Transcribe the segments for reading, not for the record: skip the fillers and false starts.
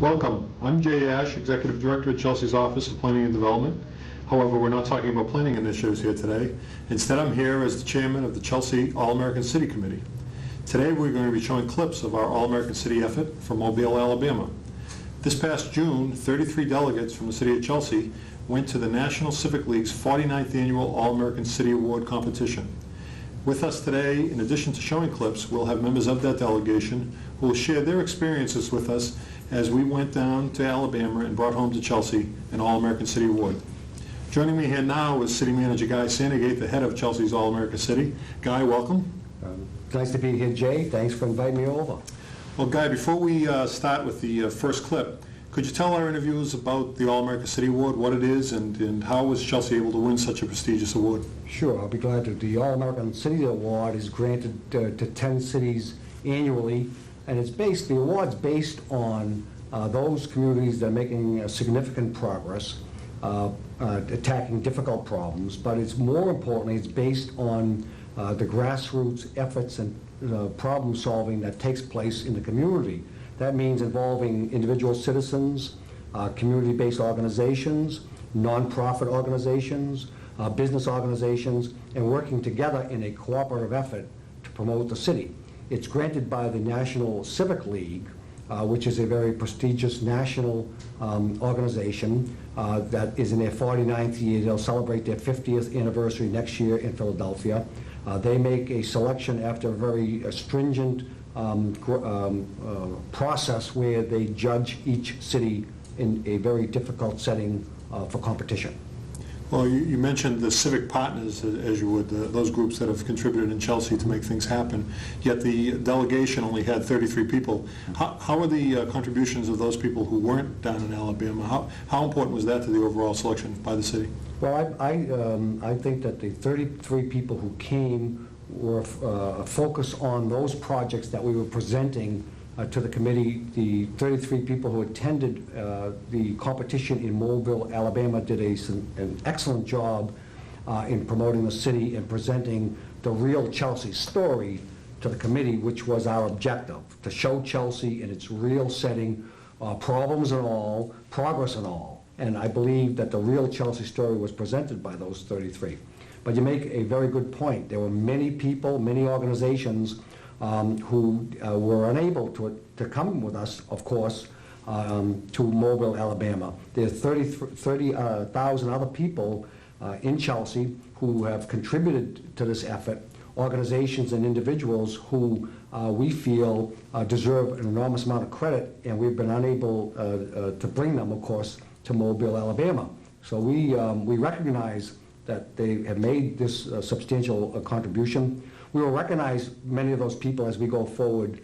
Welcome. I'm Jay Ash, Executive Director at Chelsea's Office of Planning and Development. However, we're not talking about planning initiatives here today. Instead, I'm here as the chairman of the Chelsea All-American City Committee. Today, we're going to be showing clips of our All-American City effort from Mobile, Alabama. This past June, 33 delegates from the city of Chelsea went to the National Civic League's 49th Annual All-American City Award competition. With us today, in addition to showing clips, we'll have members of that delegation who will share their experiences with us as we went down to Alabama and brought home to Chelsea an All-American City Award. Joining me here now is City Manager Guy Sandegate, the head of Chelsea's All-American City. Guy, welcome. Nice to be here, Jay. Thanks for inviting me over. Well, Guy, before we start with the first clip, could you tell our interviewers about the All-American City Award, what it is, and how was Chelsea able to win such a prestigious award? Sure, I'll be glad to. The All-American City Award is granted to 10 cities annually, and the award's based on those communities that are making significant progress, attacking difficult problems, but it's more importantly, it's based on the grassroots efforts and problem solving that takes place in the community. That means involving individual citizens, community-based organizations, nonprofit organizations, business organizations, and working together in a cooperative effort to promote the city. It's granted by the National Civic League, which is a very prestigious national organization that is in their 49th year. They'll celebrate their 50th anniversary next year in Philadelphia. They make a selection after a very stringent process where they judge each city in a very difficult setting for competition. Well, you mentioned the civic partners, as you would, those groups that have contributed in Chelsea to make things happen, yet the delegation only had 33 people. How are the contributions of those people who weren't down in Alabama? How important was that to the overall selection by the city? Well, I think that the 33 people who came were focused on those projects that we were presenting to the committee. The 33 people who attended the competition in Mobile, Alabama did an excellent job in promoting the city and presenting the real Chelsea story to the committee, which was our objective, to show Chelsea in its real setting, problems and all, progress and all. And I believe that the real Chelsea story was presented by those 33. But you make a very good point. There were many people, many organizations who were unable to come with us, of course, to Mobile, Alabama. There are 30,000 other people in Chelsea who have contributed to this effort, organizations and individuals who we feel deserve an enormous amount of credit, and we've been unable to bring them, of course, to Mobile, Alabama. So we recognize that they have made this substantial contribution. We will recognize many of those people as we go forward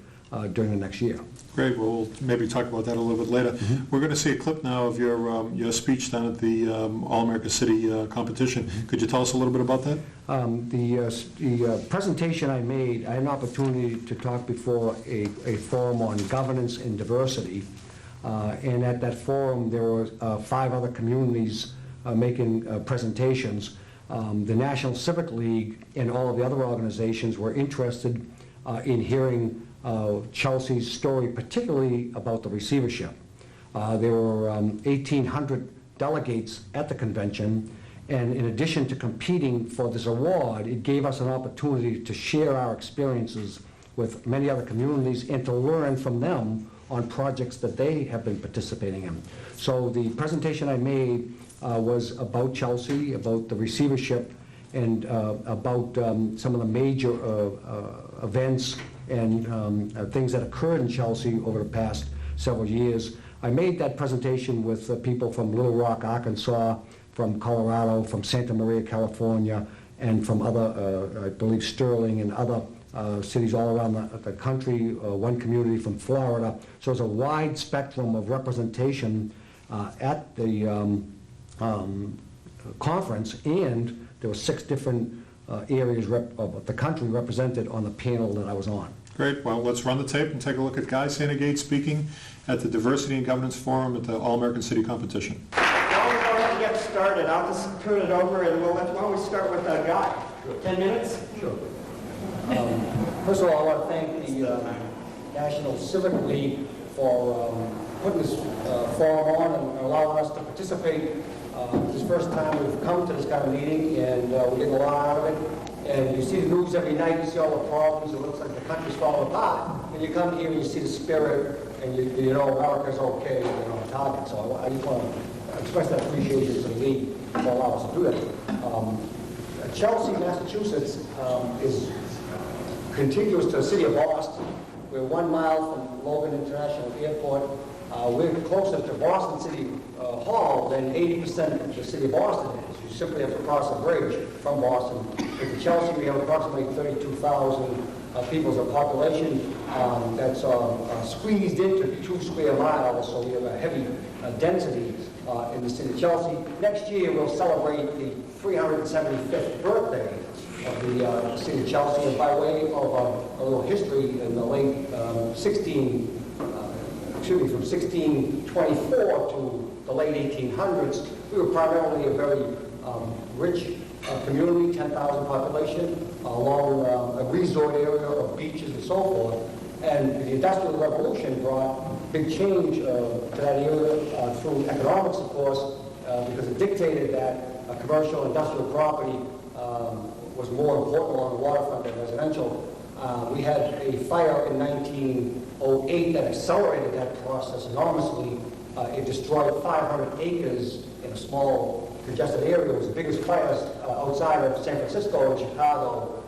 during the next year. Great. Well, we'll maybe talk about that a little bit later. Mm-hmm. We're going to see a clip now of your speech down at the All-America City competition. Mm-hmm. Could you tell us a little bit about that? The presentation I made, I had an opportunity to talk before a forum on governance and diversity. And at that forum, there were 5 other communities making presentations. The National Civic League and all of the other organizations were interested in hearing Chelsea's story, particularly about the receivership. There were 1,800 delegates at the convention, and in addition to competing for this award, it gave us an opportunity to share our experiences with many other communities and to learn from them on projects that they have been participating in. So the presentation I made was about Chelsea, about the receivership, and about some of the major events and things that occurred in Chelsea over the past several years. I made that presentation with people from Little Rock, Arkansas, from Colorado, from Santa Maria, California, and from other, I believe, Sterling and other cities all around the country, one community from Florida. So it's a wide spectrum of representation at the conference, and there were 6 different areas of the country represented on the panel that I was on. Great. Well, let's run the tape and take a look at Guy Sandegate speaking at the Diversity and Governance Forum at the All-American City Competition. Well, before I get started, I'll just turn it over, and why don't we start with Guy? 10 minutes? Sure. First of all, I want to thank the National Civic League for putting this forum on and allowing us to participate. This is the first time we've come to this kind of meeting, and we're getting a lot out of it. And you see the news every night, you see all the problems, it looks like the country's falling apart. And you come here and you see the spirit, and you know America's okay, and on target. So I just want to express that appreciation to the league for allowing us to do that. Chelsea, Massachusetts is contiguous to the city of Boston. We're 1 mile from Logan International Airport. We're closer to Boston City Hall than 80% of the city of Boston is. You simply have to cross a bridge from Boston. In Chelsea, we have approximately 32,000 people as a population that's squeezed into 2 square miles, so we have a heavy density in the city of Chelsea. Next year, we'll celebrate the 375th birthday of the city of Chelsea, and by way of a little history, in the late from 1624 to the late 1800s, we were primarily a very rich community, 10,000 population, along a resort area of beaches and so forth. And the Industrial Revolution brought big change to that area through economics, of course, because it dictated that commercial industrial property was more important along the waterfront than residential. We had a fire in 1908 that accelerated that process enormously. It destroyed 500 acres in a small congested area. It was the biggest fires outside of San Francisco and Chicago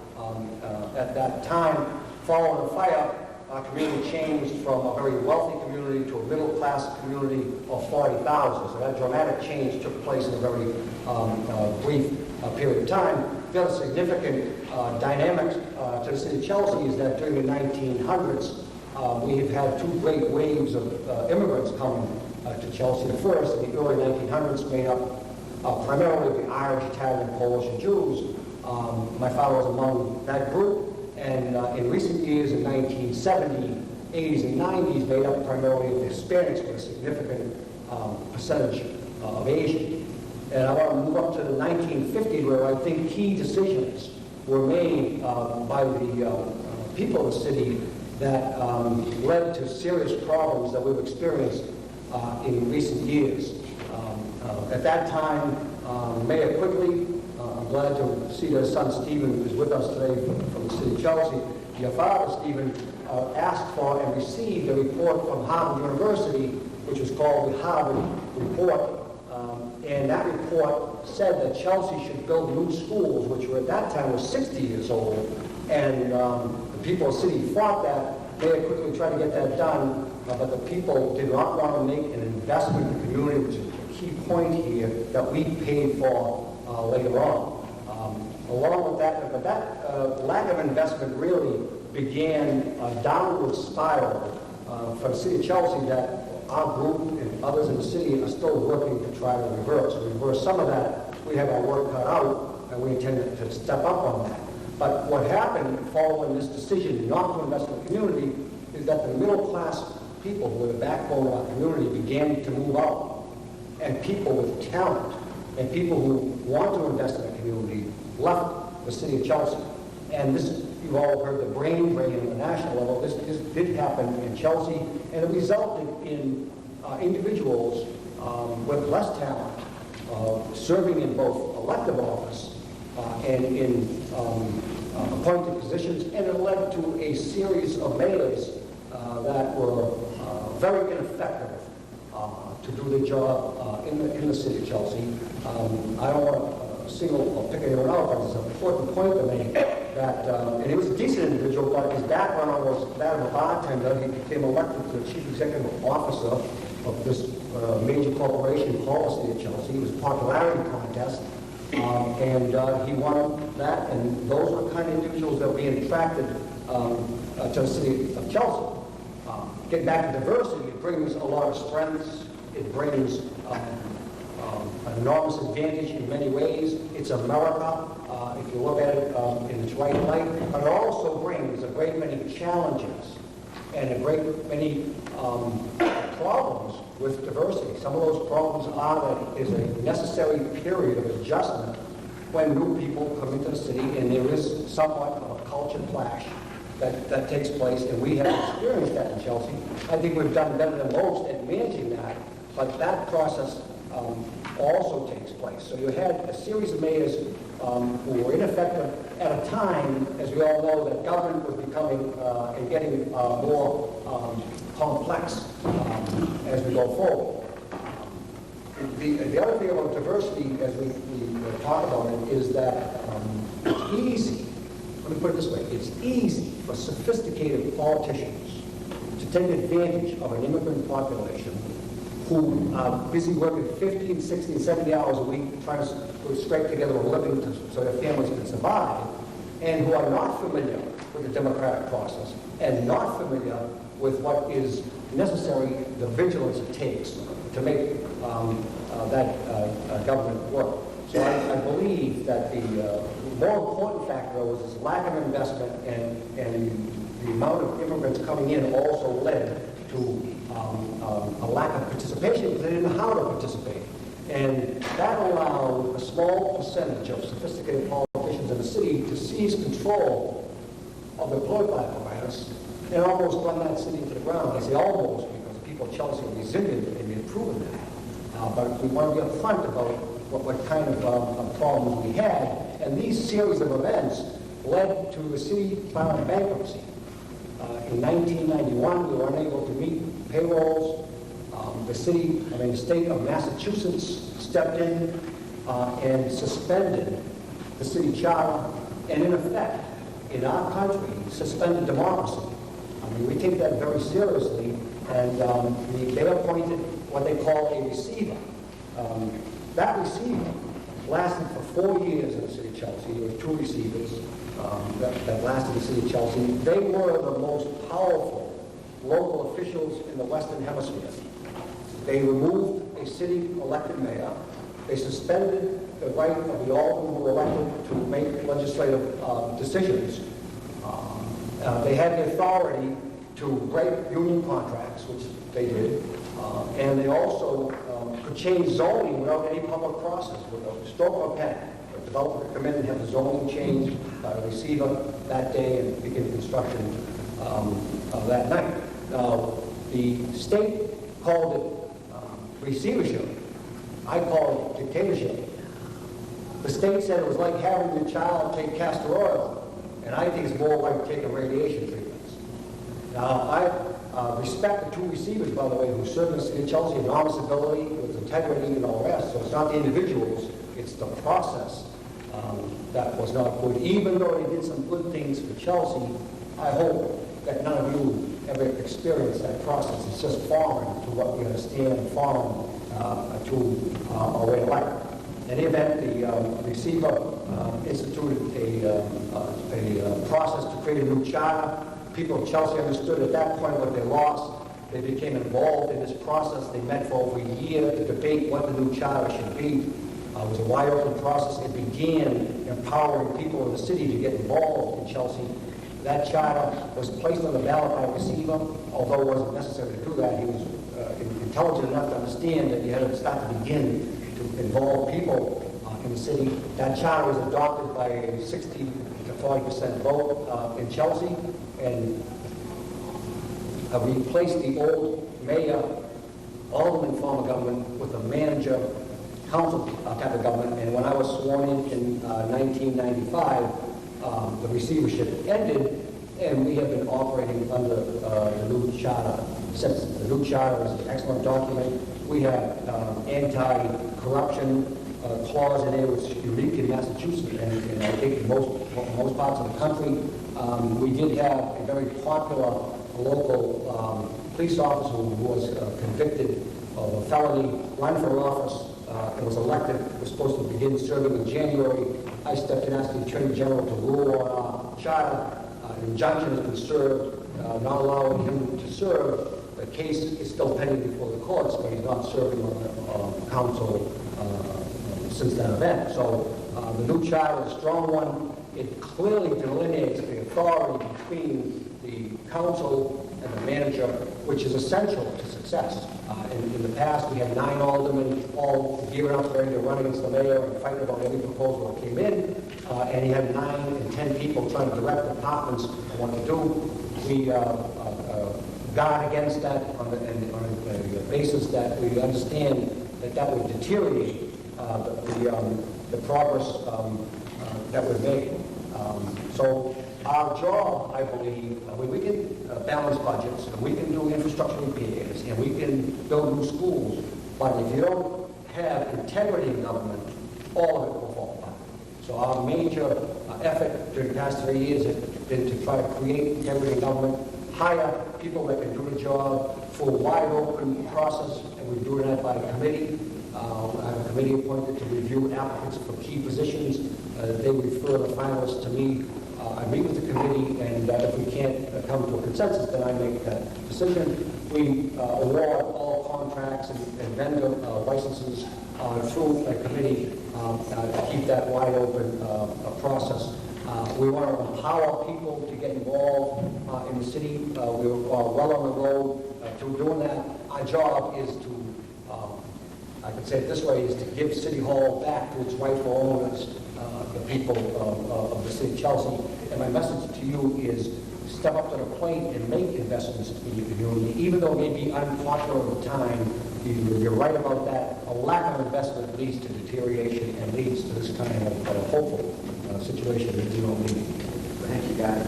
at that time. Following the fire, our community changed from a very wealthy community to a middle-class community of 40,000. So that dramatic change took place in a very brief period of time. The other significant dynamic to the city of Chelsea is that during the 1900s, we have had 2 great waves of immigrants coming to Chelsea. The first, in the early 1900s, made up primarily of the Irish, Italian, Polish, and Jews. My father was among that group, and in recent years, in 1970s, 80s, and 90s, made up primarily of the Hispanics with a significant percentage of Asian. And I want to move up to the 1950s, where I think key decisions were made by the people of the city that led to serious problems that we've experienced in recent years. At that time, Mayor Quigley, I'm glad to see that his son Stephen is with us today from the city of Chelsea. Your father, Stephen, asked for and received a report from Harvard University, which was called the Harvard Report. And that report said that Chelsea should build new schools, which were at that time were 60 years old. And the people of the city fought that. Mayor quickly tried to get that done, but the people did not want to make an investment in the community, which is a key point here, that we paid for later on. Along with that, but that lack of investment really began a downward spiral for the city of Chelsea that our group and others in the city are still working to try to reverse. We reverse some of that. We have our work cut out, and we intend to step up on that. But what happened following this decision not to invest in the community is that the middle-class people who are the backbone of our community began to move out. And people with talent and people who want to invest in the community left the city of Chelsea. And this, you've all heard the brain drain at the national level. This did happen in Chelsea, and it resulted in individuals with less talent serving in both elective office and in appointed positions, and it led to a series of mayors that were very ineffective to do their job in the city of Chelsea. I don't want to pick anyone out, but it's an important point to make that, and he was a decent individual, but his background was that of a bartender. He became elected to the chief executive officer of this major corporation called the city of Chelsea. It was a popularity contest, and he won that, and those were the kind of individuals that we attracted to the city of Chelsea. Getting back to diversity, it brings a lot of strengths. It brings an enormous advantage in many ways. It's America, if you look at it in its right light, but it also brings a great many challenges and a great many problems with diversity. Some of those problems are that there's a necessary period of adjustment when new people come into the city, and there is somewhat of a culture clash that takes place, and we have experienced that in Chelsea. I think we've done better than most at managing that, but that process also takes place. So you had a series of mayors who were ineffective at a time, as we all know, that government was becoming and getting more complex as we go forward. The other thing about diversity, as we talk about it, is that it's easy, let me put it this way, it's easy for sophisticated politicians to take advantage of an immigrant population who are busy working 15, 16, 70 hours a week trying to scrape together a living so their families can survive, and who are not familiar with the democratic process and not familiar with what is necessary, the vigilance it takes to make that government work. So I believe that the more important factor was this lack of investment, and the amount of immigrants coming in also led to a lack of participation because they didn't know how to participate. And that allowed a small percentage of sophisticated politicians in the city to seize control of the political apparatus and almost run that city into the ground. I say almost because the people of Chelsea are resilient and they've proven that. But we want to be upfront about what kind of problems we had. And these series of events led to the city filing bankruptcy. In 1991, we were unable to meet payrolls. The state of Massachusetts stepped in and suspended the city charter, and in effect, in our country, suspended democracy. We take that very seriously, and they appointed what they call a receiver. That receiver lasted for 4 years in the city of Chelsea. There were 2 receivers that lasted in the city of Chelsea. They were the most powerful local officials in the Western Hemisphere. They removed a city elected mayor. They suspended the right of the aldermen who were elected to make legislative decisions. They had the authority to break union contracts, which they did, and they also could change zoning without any public process, with a stroke of a pen. The developer could come in and have the zoning changed by the receiver that day and begin construction that night. Now, the state called it receivership. I call it dictatorship. The state said it was like having your child take castor oil, and I think it's more like taking radiation treatments. Now, I respect the 2 receivers, by the way, who served in the city of Chelsea, enormous ability, with integrity and all the rest. So it's not the individuals, it's the process that was not good. Even though they did some good things for Chelsea, I hope that none of you ever experienced that process. It's just foreign to what we understand, and foreign to our way of life. In any event, the receiver instituted a process to create a new charter. People of Chelsea understood at that point what they lost. They became involved in this process. They met for over a year to debate what the new charter should be. It was a wide open process. It began empowering people in the city to get involved in Chelsea. That charter was placed on the ballot by a receiver, although it wasn't necessary to do that. He was intelligent enough to understand that you had to start to begin to involve people in the city. That charter was adopted by a 60 to 40% vote in Chelsea, and replaced the old mayor, alderman form of government with a manager council type of government. And when I was sworn in 1995, the receivership ended, and we have been operating under the new charter since. The new charter is an excellent document. We have anti-corruption clause in there, which is unique in Massachusetts, and I think in most parts of the country. We did have a very popular local police officer who was convicted of a felony, ran for office, and was elected. Was supposed to begin serving in January. I stepped in and asked the Attorney General to rule on our charter. An injunction has been served, not allowing him to serve. The case is still pending before the courts, but he's not serving on the council since that event. So the new charter is a strong one. It clearly delineates the authority between the council and the manager, which is essential to success. In the past, we had 9 aldermen all gearing up ready to run against the mayor and fighting about every proposal that came in, and he had 9 and 10 people trying to direct departments on what to do. We guard against that on the basis that we understand that would deteriorate the progress that we're making. So our job, I believe, we can balance budgets, and we can do infrastructure repairs, and we can build new schools, but if you don't have integrity in government, all of it will fall apart. So our major effort during the past 3 years has been to try to create integrity in government, hire people that can do the job for a wide open process, and we're doing that by committee. I have a committee appointed to review applicants for key positions. They refer the finalists to me. I meet with the committee, and if we can't come to a consensus, then I make that decision. We award all contracts and vendor licenses through a committee to keep that wide open process. We want to empower people to get involved in the city. We're well on the road to doing that. Our job is to, I could say it this way, is to give City Hall back to its rightful owners, the people of the city of Chelsea. And my message to you is step up to the plate and make investments in your community, even though it may be unpopular at the time. You're right about that. A lack of investment leads to deterioration and leads to this kind of hopeful situation that you don't need. Thank you, guys.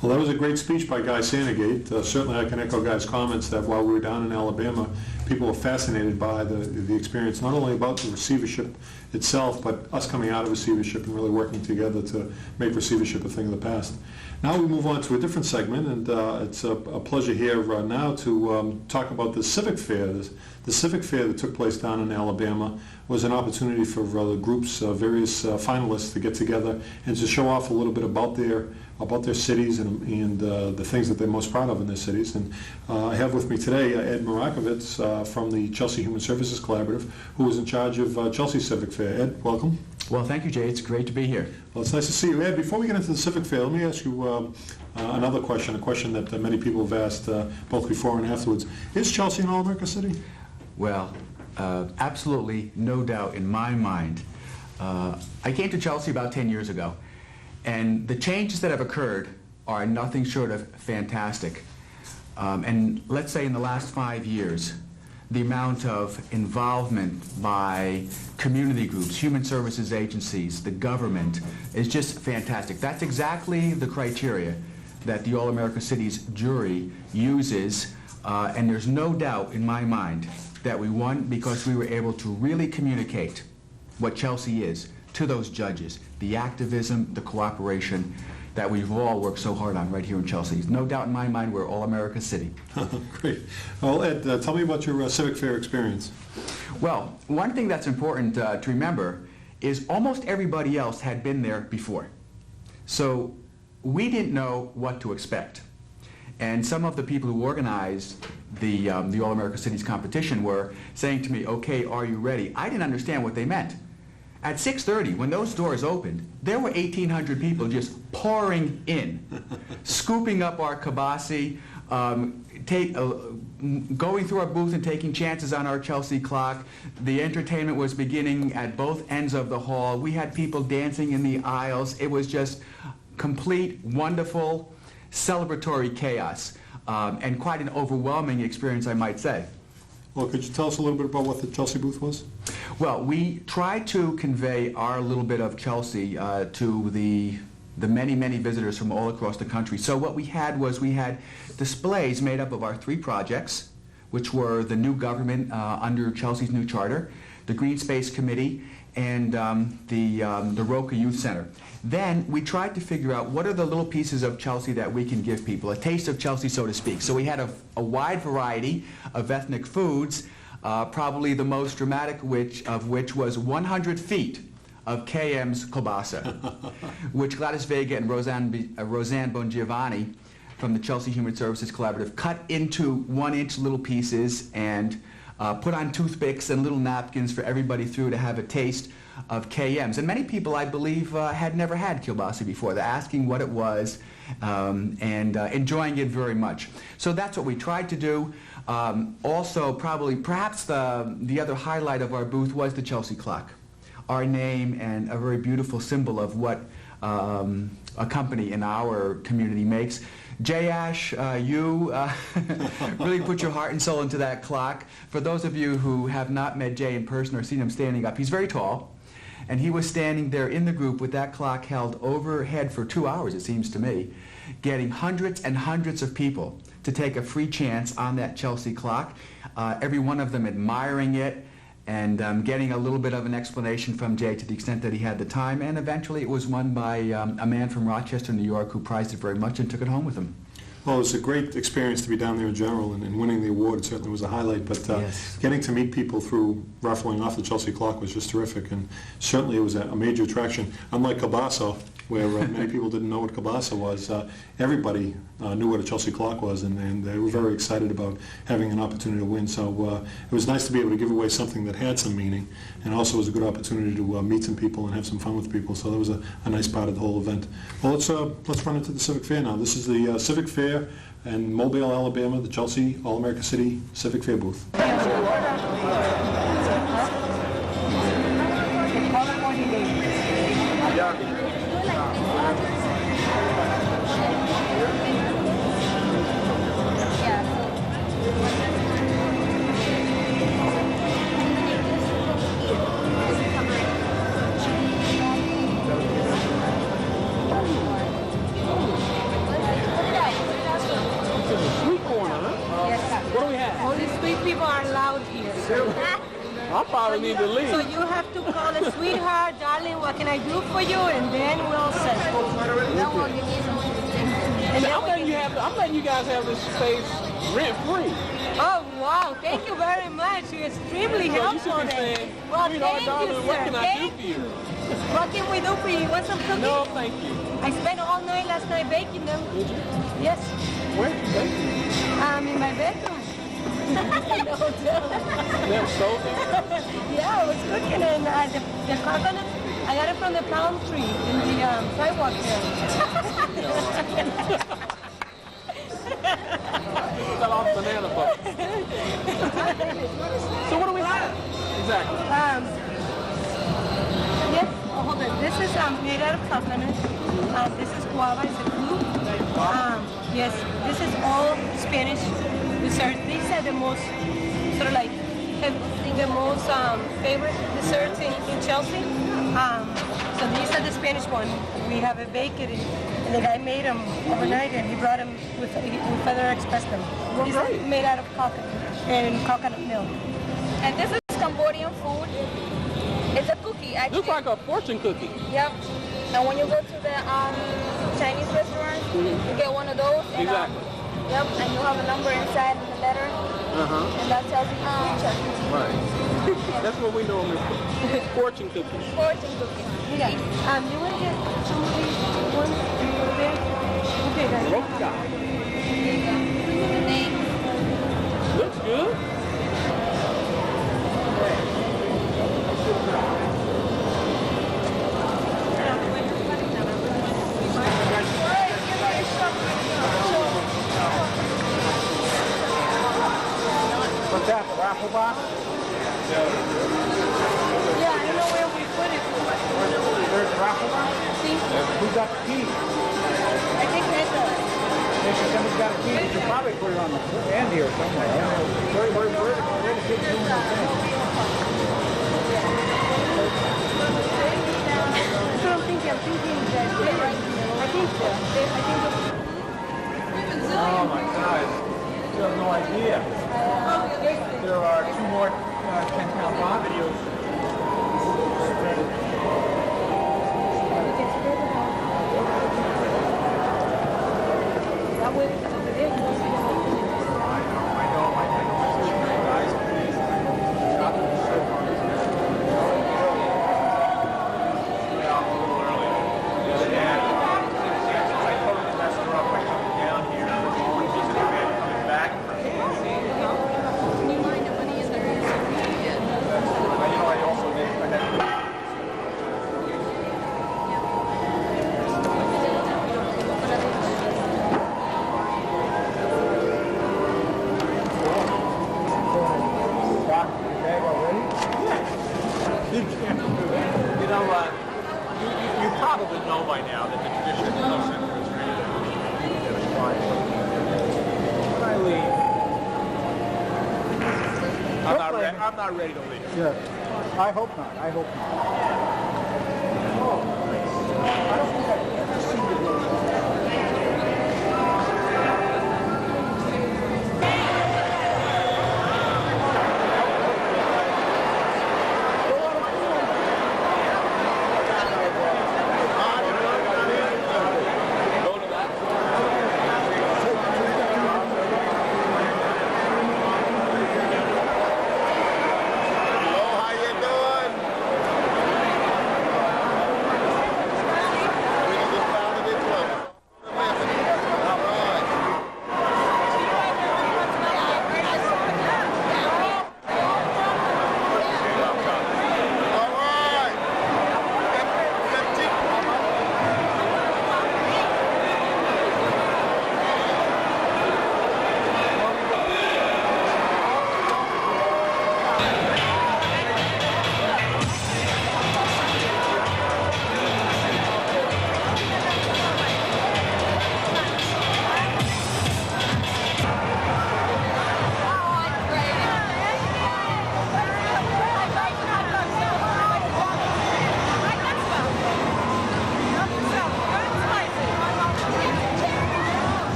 Well, that was a great speech by Guy Sandegate. Certainly I can echo Guy's comments that while we were down in Alabama, people were fascinated by the experience, not only about the receivership itself, but us coming out of receivership and really working together to make receivership a thing of the past. Now we move on to a different segment, and it's a pleasure here now to talk about the Civic Fair. The Civic Fair that took place down in Alabama was an opportunity for groups, various finalists to get together and to show off a little bit about their cities and the things that they're most proud of in their cities. And I have with me today Ed Marakovitz from the Chelsea Human Services Collaborative, who is in charge of Chelsea Civic Fair. Ed, welcome. Well, thank you, Jay. It's great to be here. Well, it's nice to see you. Ed, before we get into the Civic Fair, let me ask you another question, a question that many people have asked both before and afterwards. Is Chelsea an all-America city? Well, absolutely no doubt in my mind. I came to Chelsea about 10 years ago, and the changes that have occurred are nothing short of fantastic. And let's say in the last 5 years, the amount of involvement by community groups, human services agencies, the government is just fantastic. That's exactly the criteria that the All-America Cities jury uses, and there's no doubt in my mind that we won because we were able to really communicate what Chelsea is to those judges, the activism, the cooperation that we've all worked so hard on right here in Chelsea. No doubt in my mind we're All-America City. Great. Well, Ed, tell me about your Civic Fair experience. Well, one thing that's important to remember is almost everybody else had been there before. So we didn't know what to expect. And some of the people who organized the All-America Cities competition were saying to me, okay, are you ready? I didn't understand what they meant. At 6:30, when those doors opened, there were 1,800 people just pouring in, scooping up our kibasi, going through our booth and taking chances on our Chelsea clock. The entertainment was beginning at both ends of the hall. We had people dancing in the aisles. It was just complete, wonderful, celebratory chaos, and quite an overwhelming experience, I might say. Well, could you tell us a little bit about what the Chelsea booth was? Well, we tried to convey our little bit of Chelsea to the many, many visitors from all across the country. So what we had was we had displays made up of our 3 projects, which were the new government under Chelsea's new charter, the Green Space Committee, and the Roca Youth Center. Then we tried to figure out what are the little pieces of Chelsea that we can give people, a taste of Chelsea, so to speak. So we had a wide variety of ethnic foods, probably the most dramatic of which was 100 feet of KM's kielbasa, which Gladys Vega and Roseanne Bongiovanni from the Chelsea Human Services Collaborative cut into 1-inch little pieces and put on toothpicks and little napkins for everybody through to have a taste of KM's. And many people, I believe, had never had kielbasa before. They're asking what it was and enjoying it very much. So that's what we tried to do. Also, perhaps the other highlight of our booth was the Chelsea clock. Our name and a very beautiful symbol of what a company in our community makes. Jay Ash, you really put your heart and soul into that clock. For those of you who have not met Jay in person or seen him standing up, he's very tall. And he was standing there in the group with that clock held overhead for 2 hours, it seems to me, getting hundreds and hundreds of people to take a free chance on that Chelsea clock, every one of them admiring it and getting a little bit of an explanation from Jay to the extent that he had the time. And eventually it was won by a man from Rochester, New York, who prized it very much and took it home with him. Well, it was a great experience to be down there in general, and winning the award certainly was a highlight, but Yes. getting to meet people through raffling off the Chelsea clock was just terrific, and certainly it was a major attraction. Unlike kielbasa, where many people didn't know what kielbasa was, everybody knew what a Chelsea clock was, and they were very excited about having an opportunity to win. So it was nice to be able to give away something that had some meaning, and also was a good opportunity to meet some people and have some fun with people. So that was a nice part of the whole event. Well, let's run into the Civic Fair now. This is the Civic Fair in Mobile, Alabama, the Chelsea All-America City Civic Fair booth. Sweet corn, huh? Yes. What do we have? Only sweet people are allowed here. I probably need to leave. So you have to call it, sweetheart, darling, what can I do for you? And then we'll settle. And then I'm letting you guys have this space rent free. oh, wow. Thank you very much. You're extremely So you helpful. should be then. saying, Well, sweetheart, thank you, darling, what sir. can I do Thank for you? What can we do for you? You want some cookies? No, thank you. I spent all night last night baking them. Did you? Yes. Where'd you take it? In my bedroom. Never sold it? Yeah, I was cooking and the coconut, I got it from the palm tree in the sidewalk there. Fell off banana boat. So what do we have? Exactly. Yes, hold on. This is made out of coconut. This is guava, it's a fruit. Yes, this is all Spanish desserts. These are the most, sort of like, the most favorite desserts in Chelsea. So these are the Spanish one. We have a bakery, and the guy made them overnight, and he brought them with Feather Express them. These are made out of coconut and coconut milk. And this is Cambodian food. It's a cookie, actually. Looks like a fortune cookie. Yep. And when you go to the Chinese restaurant, you get one of those. And, Exactly. yep, and you have a number inside in the letter, and that tells you Right. That's what we know them as fortune cookies. fortune cookie. Yeah. You want to get some of these ones over there? Okay, guys. Rope guy. Looks good. What's that, the raffle box? Yeah, I don't know where we put it. There's the raffle box? See? Who's got the key? I think that's If somebody's got a key, you should probably put it on the end here somewhere. Where the kids doing the thing? That's what I'm thinking. I'm thinking that they're right here. I think so. I think Oh my God, you have no idea. There are 2 more 10-pound boxes. that way it's over there. I know. Guys, please. Stop it. Well, a little early. The other day, I totally messed her up by coming down here. We just coming back. I'm not ready to leave. Yeah. I hope not. I hope not. How you doing?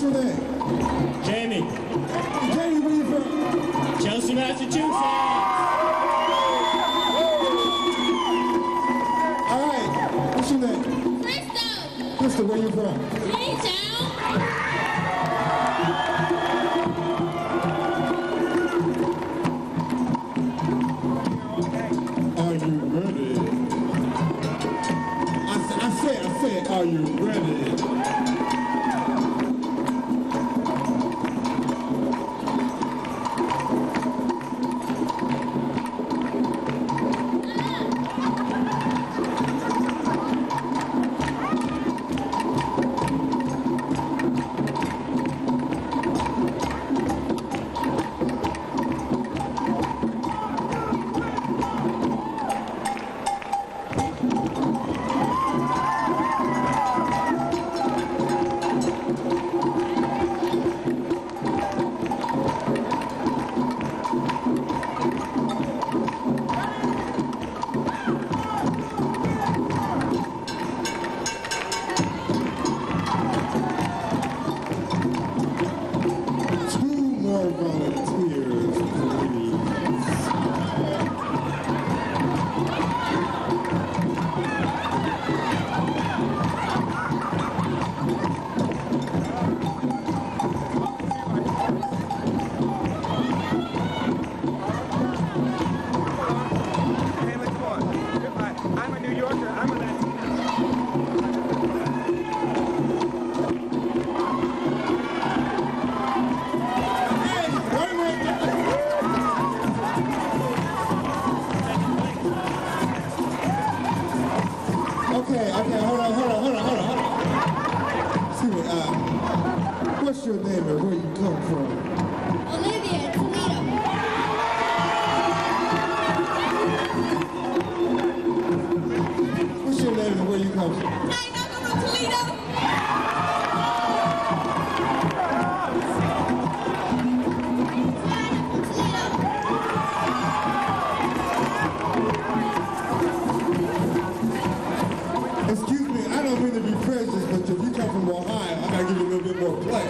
your name? Jamie. Jamie, where you from? Chelsea, Massachusetts. All right. What's your name? Crystal. Crystal, where you from? Greentown. Are you ready? I said, are you ready? Okay, hold on. Excuse me, what's your name and where you come from? Olivia, Toledo. What's your name and where you come from? Hey, I'm from Toledo. Excuse me, I don't mean to be prejudiced, but if you come from Ohio, I gotta give you a little bit more play.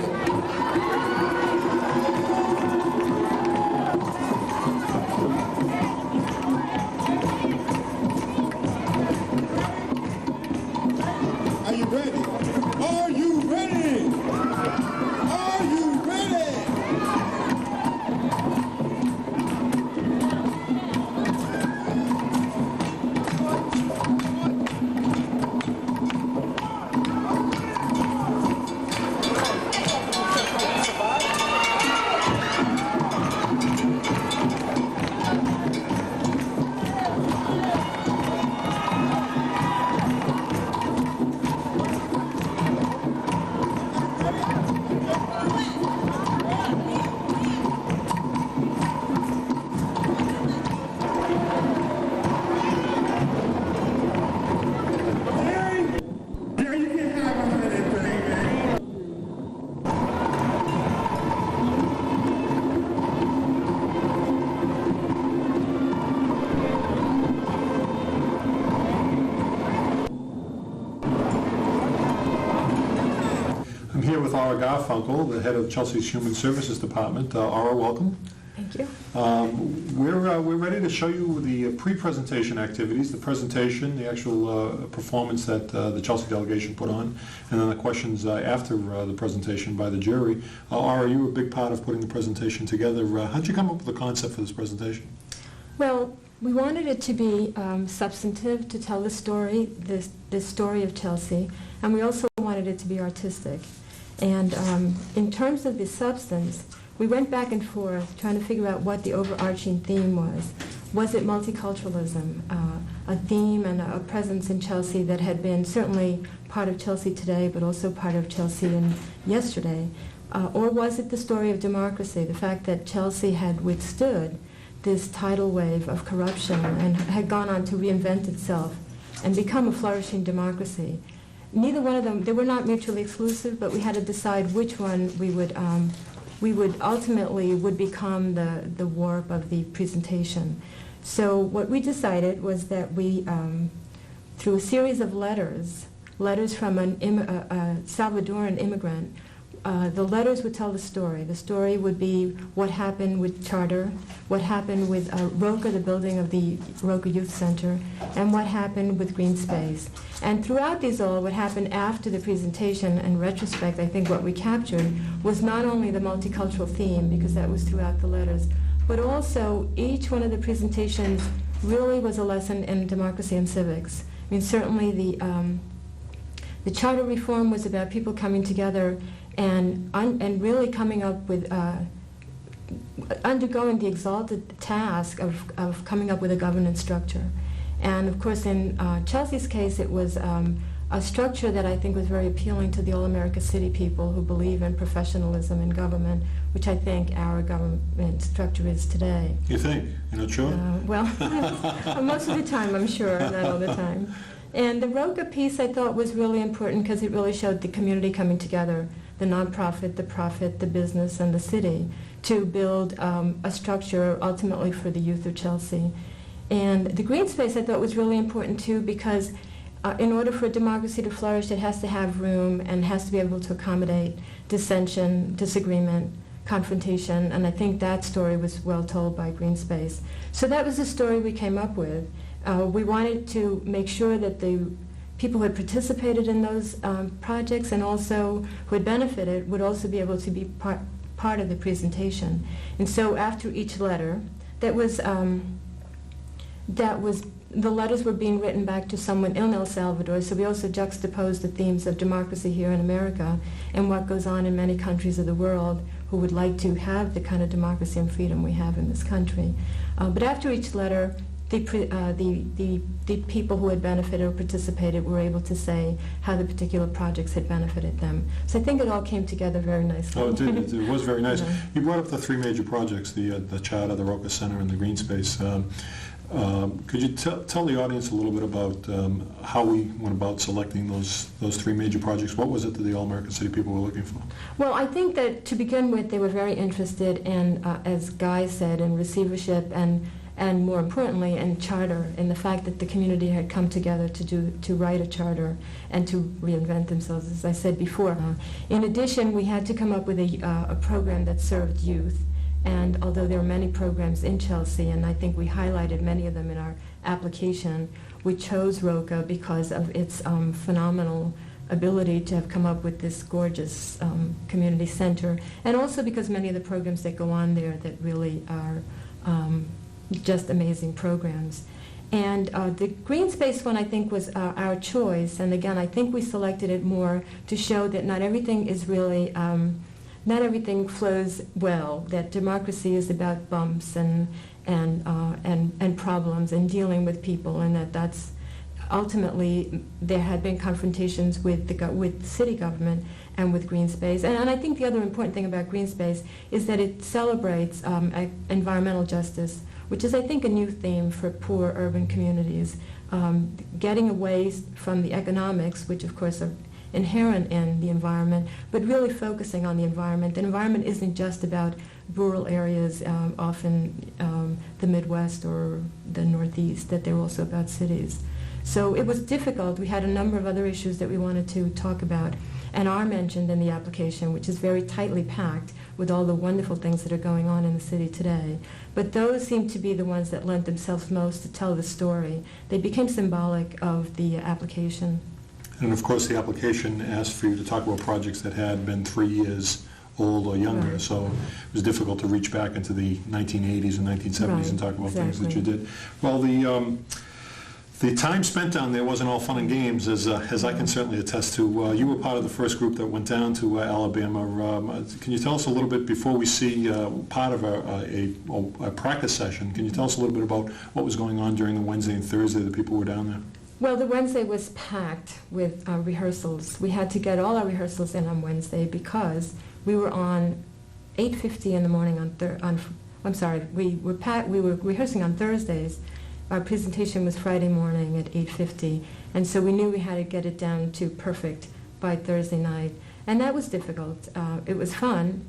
Are you ready? Are you ready? Are you ready? I'm here with Aura Garfunkel, the head of Chelsea's Human Services Department. Aura, welcome. Thank you. We're ready to show you the pre-presentation activities, the presentation, the actual performance that the Chelsea delegation put on, and then the questions after the presentation by the jury. Aura, you were a big part of putting the presentation together. How'd you come up with the concept for this presentation? Well, we wanted it to be substantive, to tell the story, this story of Chelsea, and we also wanted it to be artistic. And in terms of the substance, we went back and forth trying to figure out what the overarching theme was. Was it multiculturalism, a theme and a presence in Chelsea that had been certainly part of Chelsea today, but also part of Chelsea in yesterday? Or was it the story of democracy, the fact that Chelsea had withstood this tidal wave of corruption and had gone on to reinvent itself and become a flourishing democracy? Neither one of them, they were not mutually exclusive, but we had to decide which one we would ultimately would become the warp of the presentation. So what we decided was that we, through a series of letters from a Salvadoran immigrant, the letters would tell the story. The story would be what happened with Charter, what happened with Roca, the building of the Roca Youth Center, and what happened with Green Space. And throughout these all, what happened after the presentation, in retrospect, I think what we captured was not only the multicultural theme, because that was throughout the letters, but also each one of the presentations really was a lesson in democracy and civics. I mean, certainly the charter reform was about people coming together and really coming up with, undergoing the exalted task of coming up with a governance structure. And of course, in Chelsea's case, it was a structure that I think was very appealing to the All-America City people who believe in professionalism in government, which I think our government structure is today. You think? You're not sure? Well, most of the time, I'm sure, not all the time. And the Roca piece I thought was really important because it really showed the community coming together, the nonprofit, the profit, the business, and the city, to build a structure ultimately for the youth of Chelsea. And the green space I thought was really important too because in order for a democracy to flourish, it has to have room and has to be able to accommodate dissension, disagreement, confrontation, and I think that story was well told by Green Space. So that was the story we came up with. We wanted to make sure that the people who had participated in those projects and also who had benefited would also be able to be part of the presentation. And so after each letter, the letters were being written back to someone in El Salvador, so we also juxtaposed the themes of democracy here in America and what goes on in many countries of the world who would like to have the kind of democracy and freedom we have in this country. But after each letter, the people who had benefited or participated were able to say how the particular projects had benefited them. So I think it all came together very nicely. Oh, it did. It was very nice. Yeah. You brought up the three major projects, the Charter, the Roca Center, and the Green Space. Could you tell the audience a little bit about how we went about selecting those three major projects? What was it that the All-American City people were looking for? Well, I think that to begin with, they were very interested in, as Guy said, in receivership and more importantly, in charter, in the fact that the community had come together to write a charter and to reinvent themselves, as I said before. In addition, we had to come up with a program that served youth. And although there are many programs in Chelsea, and I think we highlighted many of them in our application, we chose Roca because of its phenomenal ability to have come up with this gorgeous community center, and also because many of the programs that go on there that really are just amazing programs. And the Green Space one, I think, was our choice, and again, I think we selected it more to show that not everything is really not everything flows well, that democracy is about bumps and problems and dealing with people, and that's ultimately there had been confrontations with the city government and with Green Space. And I think the other important thing about Green Space is that it celebrates environmental justice, which is, I think, a new theme for poor urban communities, getting away from the economics, which of course are inherent in the environment, but really focusing on the environment. The environment isn't just about rural areas, often the Midwest or the Northeast, that they're also about cities. So it was difficult. We had a number of other issues that we wanted to talk about and are mentioned in the application, which is very tightly packed with all the wonderful things that are going on in the city today. But those seem to be the ones that lent themselves most to tell the story. They became symbolic of the application. And of course, the application asked for you to talk about projects that had been 3 years old or younger, right. So it was difficult to reach back into the 1980s and 1970s right. and talk about exactly. things that you did. Well, the time spent down there wasn't all fun and games, as I can certainly attest to. You were part of the first group that went down to Alabama. Can you tell us a little bit, before we see part of a practice session, can you tell us a little bit about what was going on during the Wednesday and Thursday that people were down there? Well, the Wednesday was packed with rehearsals. We had to get all our rehearsals in on Wednesday because we were on 8:50 in the morning we were rehearsing on Thursdays. Our presentation was Friday morning at 8:50, and so we knew we had to get it down to perfect by Thursday night. And that was difficult. It was fun,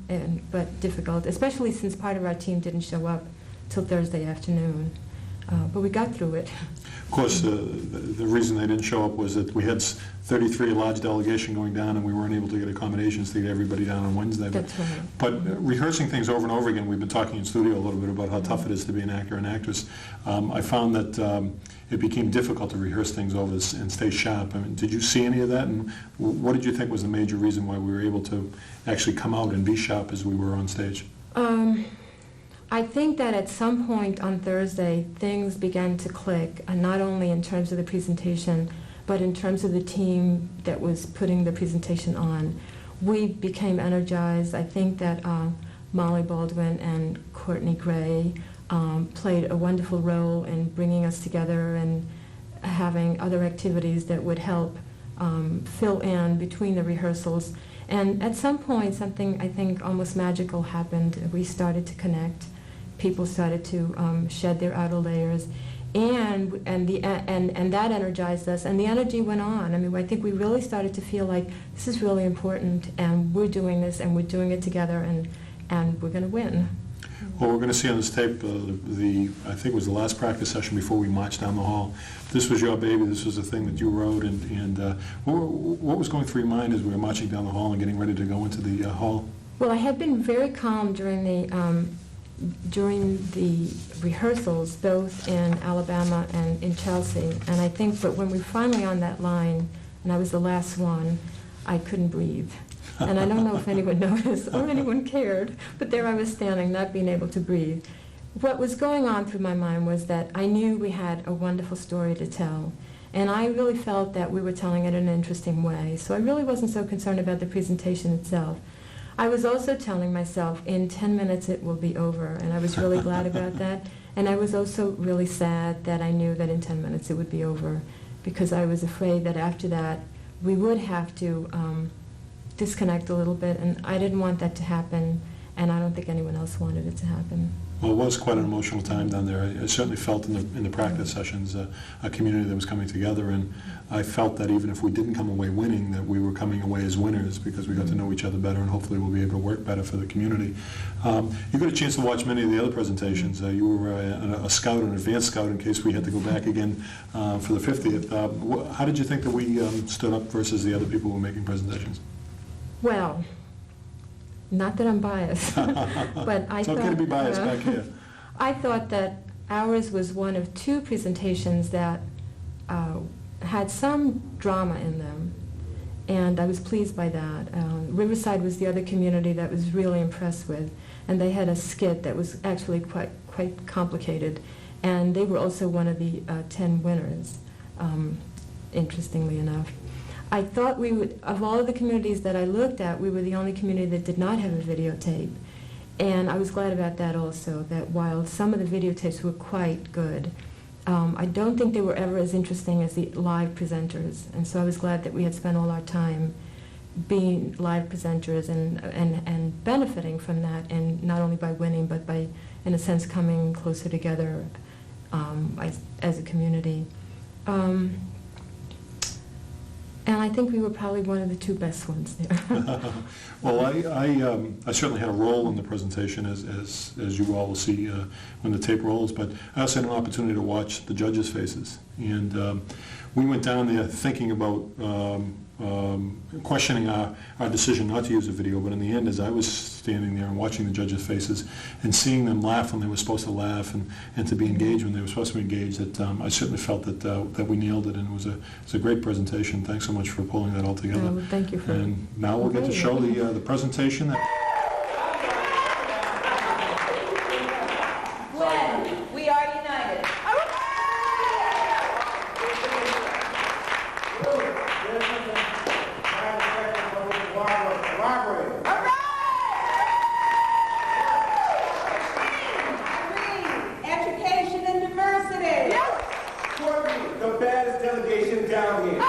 but difficult, especially since part of our team didn't show up till Thursday afternoon. But we got through it. Of course, the reason they didn't show up was that we had 33, a large delegation going down, and we weren't able to get accommodations to get everybody down on Wednesday. That's right. But rehearsing things over and over again, we've been talking in studio a little bit about how tough it is to be an actor and actress. I found that it became difficult to rehearse things over and stay sharp. I mean, did you see any of that? And what did you think was the major reason why we were able to actually come out and be sharp as we were on stage? I think that at some point on Thursday, things began to click, and not only in terms of the presentation, but in terms of the team that was putting the presentation on. We became energized. I think that Molly Baldwin and Courtney Gray played a wonderful role in bringing us together and having other activities that would help fill in between the rehearsals. And at some point, something I think almost magical happened. We started to connect. People started to shed their outer layers, and that energized us, and the energy went on. I mean, I think we really started to feel like this is really important, and we're doing this, and we're doing it together, and we're going to win. Well, we're going to see on this tape, I think it was the last practice session before we marched down the hall. This was your baby. This was the thing that you wrote, and what was going through your mind as we were marching down the hall and getting ready to go into the hall? Well, I had been very calm during the rehearsals, both in Alabama and in Chelsea, and I think, but when we were finally on that line, and I was the last one, I couldn't breathe. And I don't know if anyone noticed or anyone cared, but there I was standing, not being able to breathe. What was going on through my mind was that I knew we had a wonderful story to tell, and I really felt that we were telling it in an interesting way, so I really wasn't so concerned about the presentation itself. I was also telling myself, in 10 minutes it will be over, and I was really glad about that. And I was also really sad that I knew that in 10 minutes it would be over, because I was afraid that after that we would have to disconnect a little bit, and I didn't want that to happen, and I don't think anyone else wanted it to happen. Well, it was quite an emotional time down there. I certainly felt in the practice sessions a community that was coming together, and I felt that even if we didn't come away winning, that we were coming away as winners because we got to know each other better, and hopefully we'll be able to work better for the community. You got a chance to watch many of the other presentations. You were a scout, an advanced scout, in case we had to go back again for the 50th. How did you think that we stood up versus the other people who were making presentations? Well, not that I'm biased, but I it's thought... okay to be biased back here. I thought that ours was one of two presentations that had some drama in them, and I was pleased by that. Riverside was the other community that was really impressed with, and they had a skit that was actually quite complicated, and they were also one of the 10 winners, interestingly enough. I thought we would, of all of the communities that I looked at, we were the only community that did not have a videotape. And I was glad about that also, that while some of the videotapes were quite good, I don't think they were ever as interesting as the live presenters. And so I was glad that we had spent all our time being live presenters and benefiting from that, and not only by winning, but by, in a sense, coming closer together as a community. And I think we were probably one of the two best ones there. Well, I certainly had a role in the presentation, as you all will see when the tape rolls, but I also had an opportunity to watch the judges' faces. And we went down there thinking about questioning our decision not to use a video, but in the end, as I was standing there and watching the judges' faces and seeing them laugh when they were supposed to laugh and to be engaged when they were supposed to be engaged, that I certainly felt that we nailed it, and it was a great presentation. Thanks so much for pulling that all together. Well, thank you for it. And now we'll get to show the presentation. When we are united. Education and diversity. Courtney, the baddest delegation down here.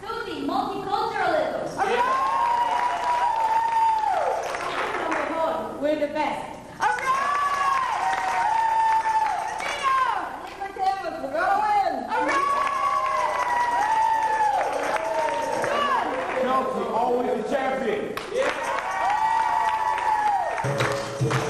Susie, multiculturalism. We're the best. We're gonna win. Chelsea, always the champion. Yeah.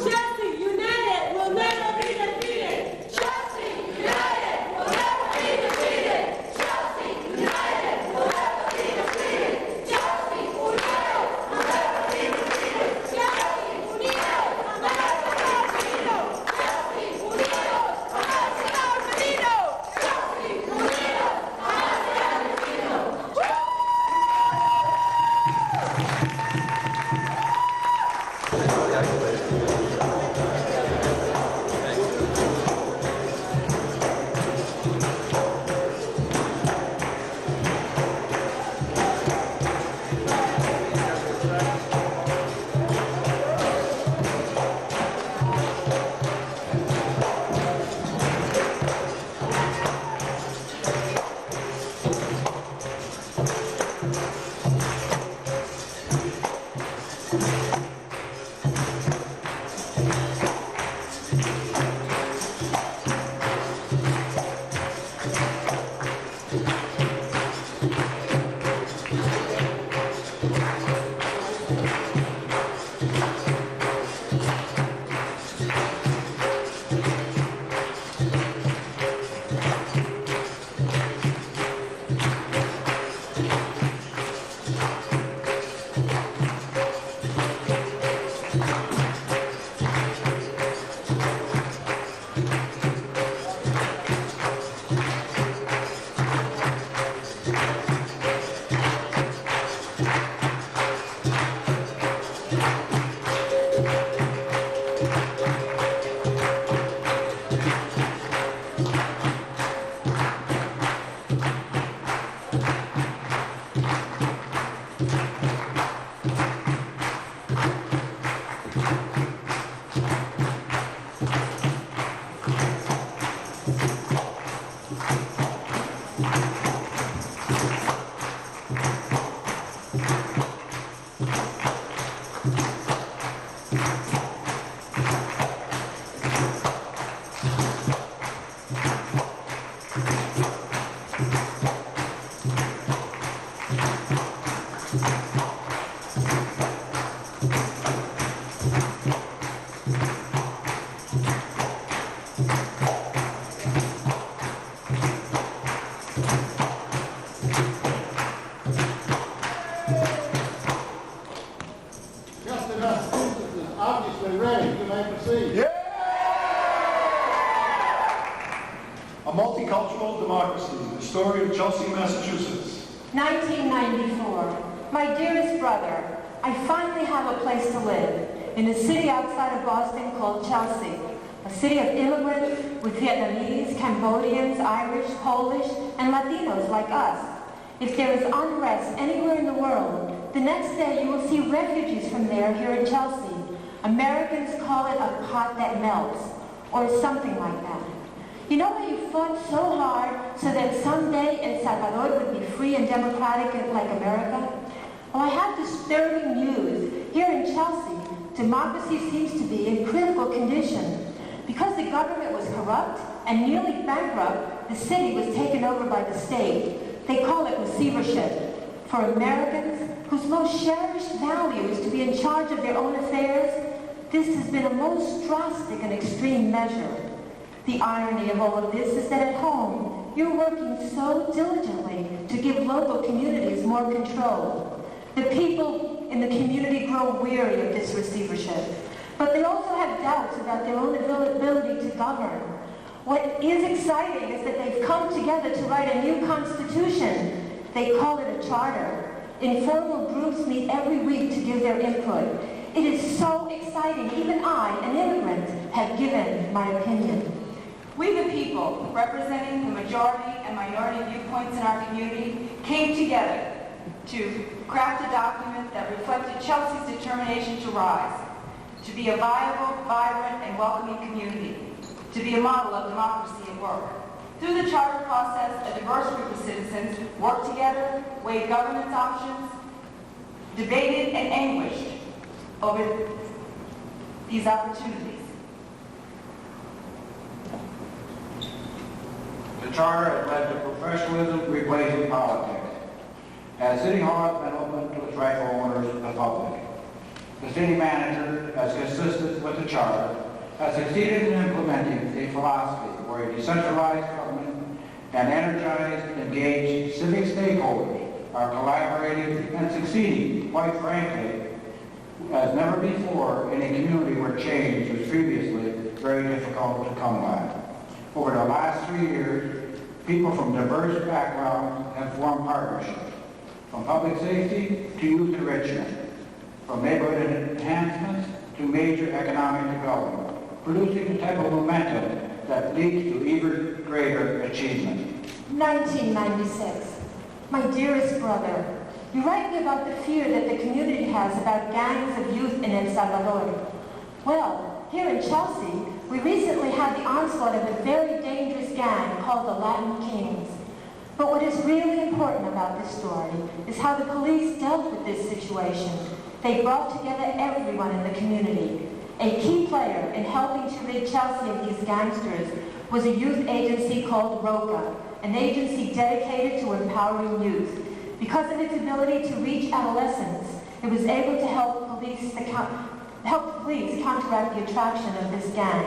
Chelsea United will never be defeated. A multicultural democracy, the story of Chelsea, Massachusetts. 1994. My dearest brother, I finally have a place to live in a city outside of Boston called Chelsea, a city of immigrants with Vietnamese, Cambodians, Irish, Polish, and Latinos like us. If there is unrest anywhere in the world, the next day you will see refugees from there here in Chelsea. Americans call it a pot that melts, or something like that. You know how you fought so hard so that someday El Salvador would be free and democratic like America? Well, I have disturbing news. Here in Chelsea, democracy seems to be in critical condition. Because the government was corrupt and nearly bankrupt, the city was taken over by the state. They call it receivership. For Americans, whose most cherished value is to be in charge of their own affairs, this has been a most drastic and extreme measure. The irony of all of this is that at home, you're working so diligently to give local communities more control. The people in the community grow weary of this receivership, but they also have doubts about their own ability to govern. What is exciting is that they've come together to write a new constitution. They call it a charter. Informal groups meet every week to give their input. It is so exciting. Even I, an immigrant, have given my opinion. We the people, representing the majority and minority viewpoints in our community, came together to craft a document that reflected Chelsea's determination to rise, to be a viable, vibrant, and welcoming community, to be a model of democracy at work. Through the charter process, a diverse group of citizens worked together, weighed governance options, debated and anguished over these opportunities. The charter has led to professionalism replacing politics. As City Hall has been open to its rightful owners, the public. The city manager, as consistent with the charter, has succeeded in implementing a philosophy where a decentralized government and energized, engaged civic stakeholders are collaborating and succeeding, quite frankly, as never before in a community where change was previously very difficult to come by. Over the last 3 years, people from diverse backgrounds have formed partnerships, from public safety to youth enrichment, from neighborhood enhancements to major economic development, producing the type of momentum that leads to even greater achievement. 1996. My dearest brother, you write me about the fear that the community has about gangs of youth in El Salvador. Well, here in Chelsea, we recently had the onslaught of a very dangerous gang called the Latin Kings. But what is really important about this story is how the police dealt with this situation. They brought together everyone in the community. A key player in helping to rid Chelsea of these gangsters was a youth agency called ROCA, an agency dedicated to empowering youth. Because of its ability to reach adolescents, it was able to help police counteract the attraction of this gang.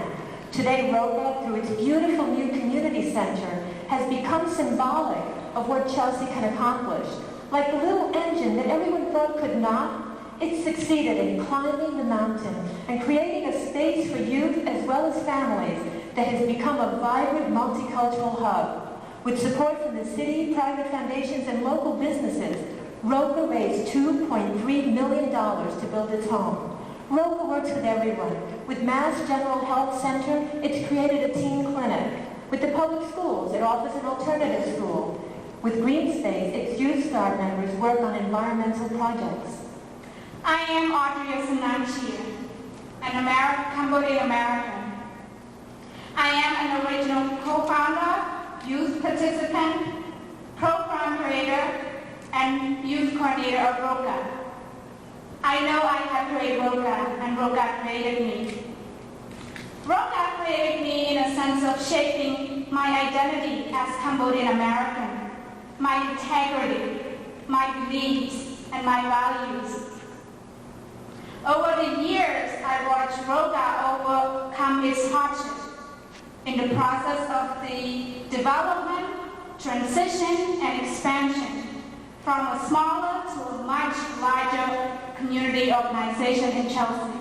Today, ROCA, through its beautiful new community center, has become symbolic of what Chelsea can accomplish. Like the little engine that everyone thought could not, it succeeded in climbing the mountain and creating a space for youth as well as families that has become a vibrant multicultural hub. With support from the city, private foundations, and local businesses, ROCA raised $2.3 million to build its home. ROCA works with everyone. With Mass General Health Center, it's created a teen clinic. With the public schools, it offers an alternative school. With Green Space, its Youth Star members work on environmental projects. I am Audrey Osunanchia, an Cambodian American. I am an original co-founder, youth participant, program creator, and youth coordinator of ROCA. I know I have created ROCA, and ROCA created me. ROCA created me in a sense of shaping my identity as Cambodian American, my integrity, my beliefs, and my values. Over the years, I watched ROCA overcome its hardships in the process of the development, transition, and expansion from a smaller to a much larger community organization in Chelsea.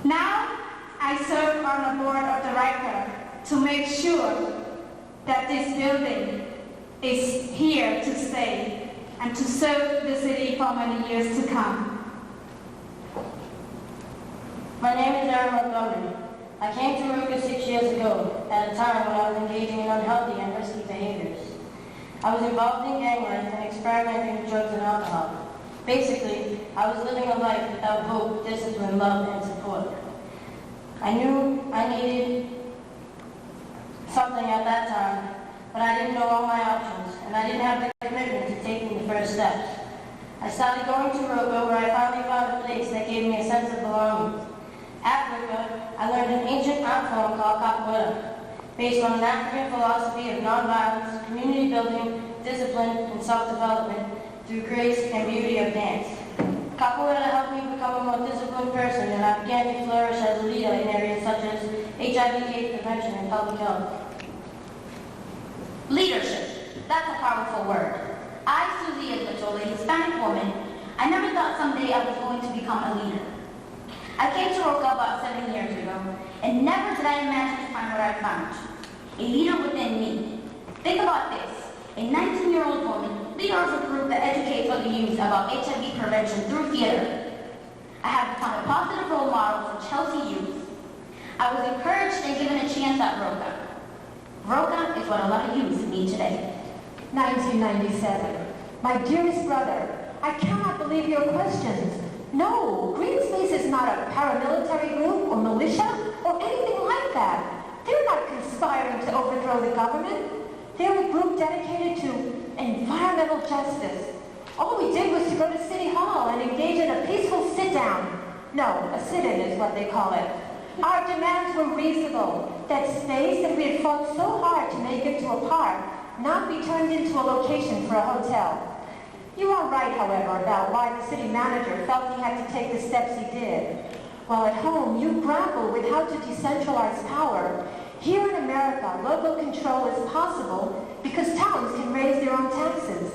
Now, I serve on the board of directors to make sure that this building is here to stay and to serve the city for many years to come. My name is Aaron Montgomery. I came to ROCA 6 years ago at a time when I was engaging in unhealthy and risky behaviors. I was involved in gang life and experimenting with drugs and alcohol. Basically, I was living a life without hope, discipline, love, and support. I knew I needed something at that time, but I didn't know all my options, and I didn't have the commitment to taking the first steps. I started going to ROCA, where I finally found a place that gave me a sense of belonging. At ROCA, I learned an ancient art form called capoeira, based on an African philosophy of nonviolence, community building, discipline, and self-development through grace and beauty of dance. Capoeira helped me become a more disciplined person, and I began to flourish as a leader in areas such as HIV/AIDS prevention and public health. Leadership. That's a powerful word. I, Susie Isbachole, a Hispanic woman, I never thought someday I was going to become a leader. I came to ROCA about 7 years ago, and never did I imagine to find what I found. A leader within me. Think about this. A 19-year-old woman, leader of a group that educates other youth about HIV prevention through theater. I have become a positive role model for Chelsea youth. I was encouraged and given a chance at ROCA. ROCA is what a lot of youth need today. 1997. My dearest brother, I cannot believe your questions. No, Green Space is not a paramilitary group or militia or anything like that. They're not conspiring to overthrow the government. They're a group dedicated to environmental justice. All we did was to go to City Hall and engage in a peaceful sit-down. No, a sit-in is what they call it. Our demands were reasonable. That space that we had fought so hard to make into a park not be turned into a location for a hotel. You are right, however, about why the city manager felt he had to take the steps he did. While at home, you grapple with how to decentralize power. Here in America, local control is possible because towns can raise their own taxes.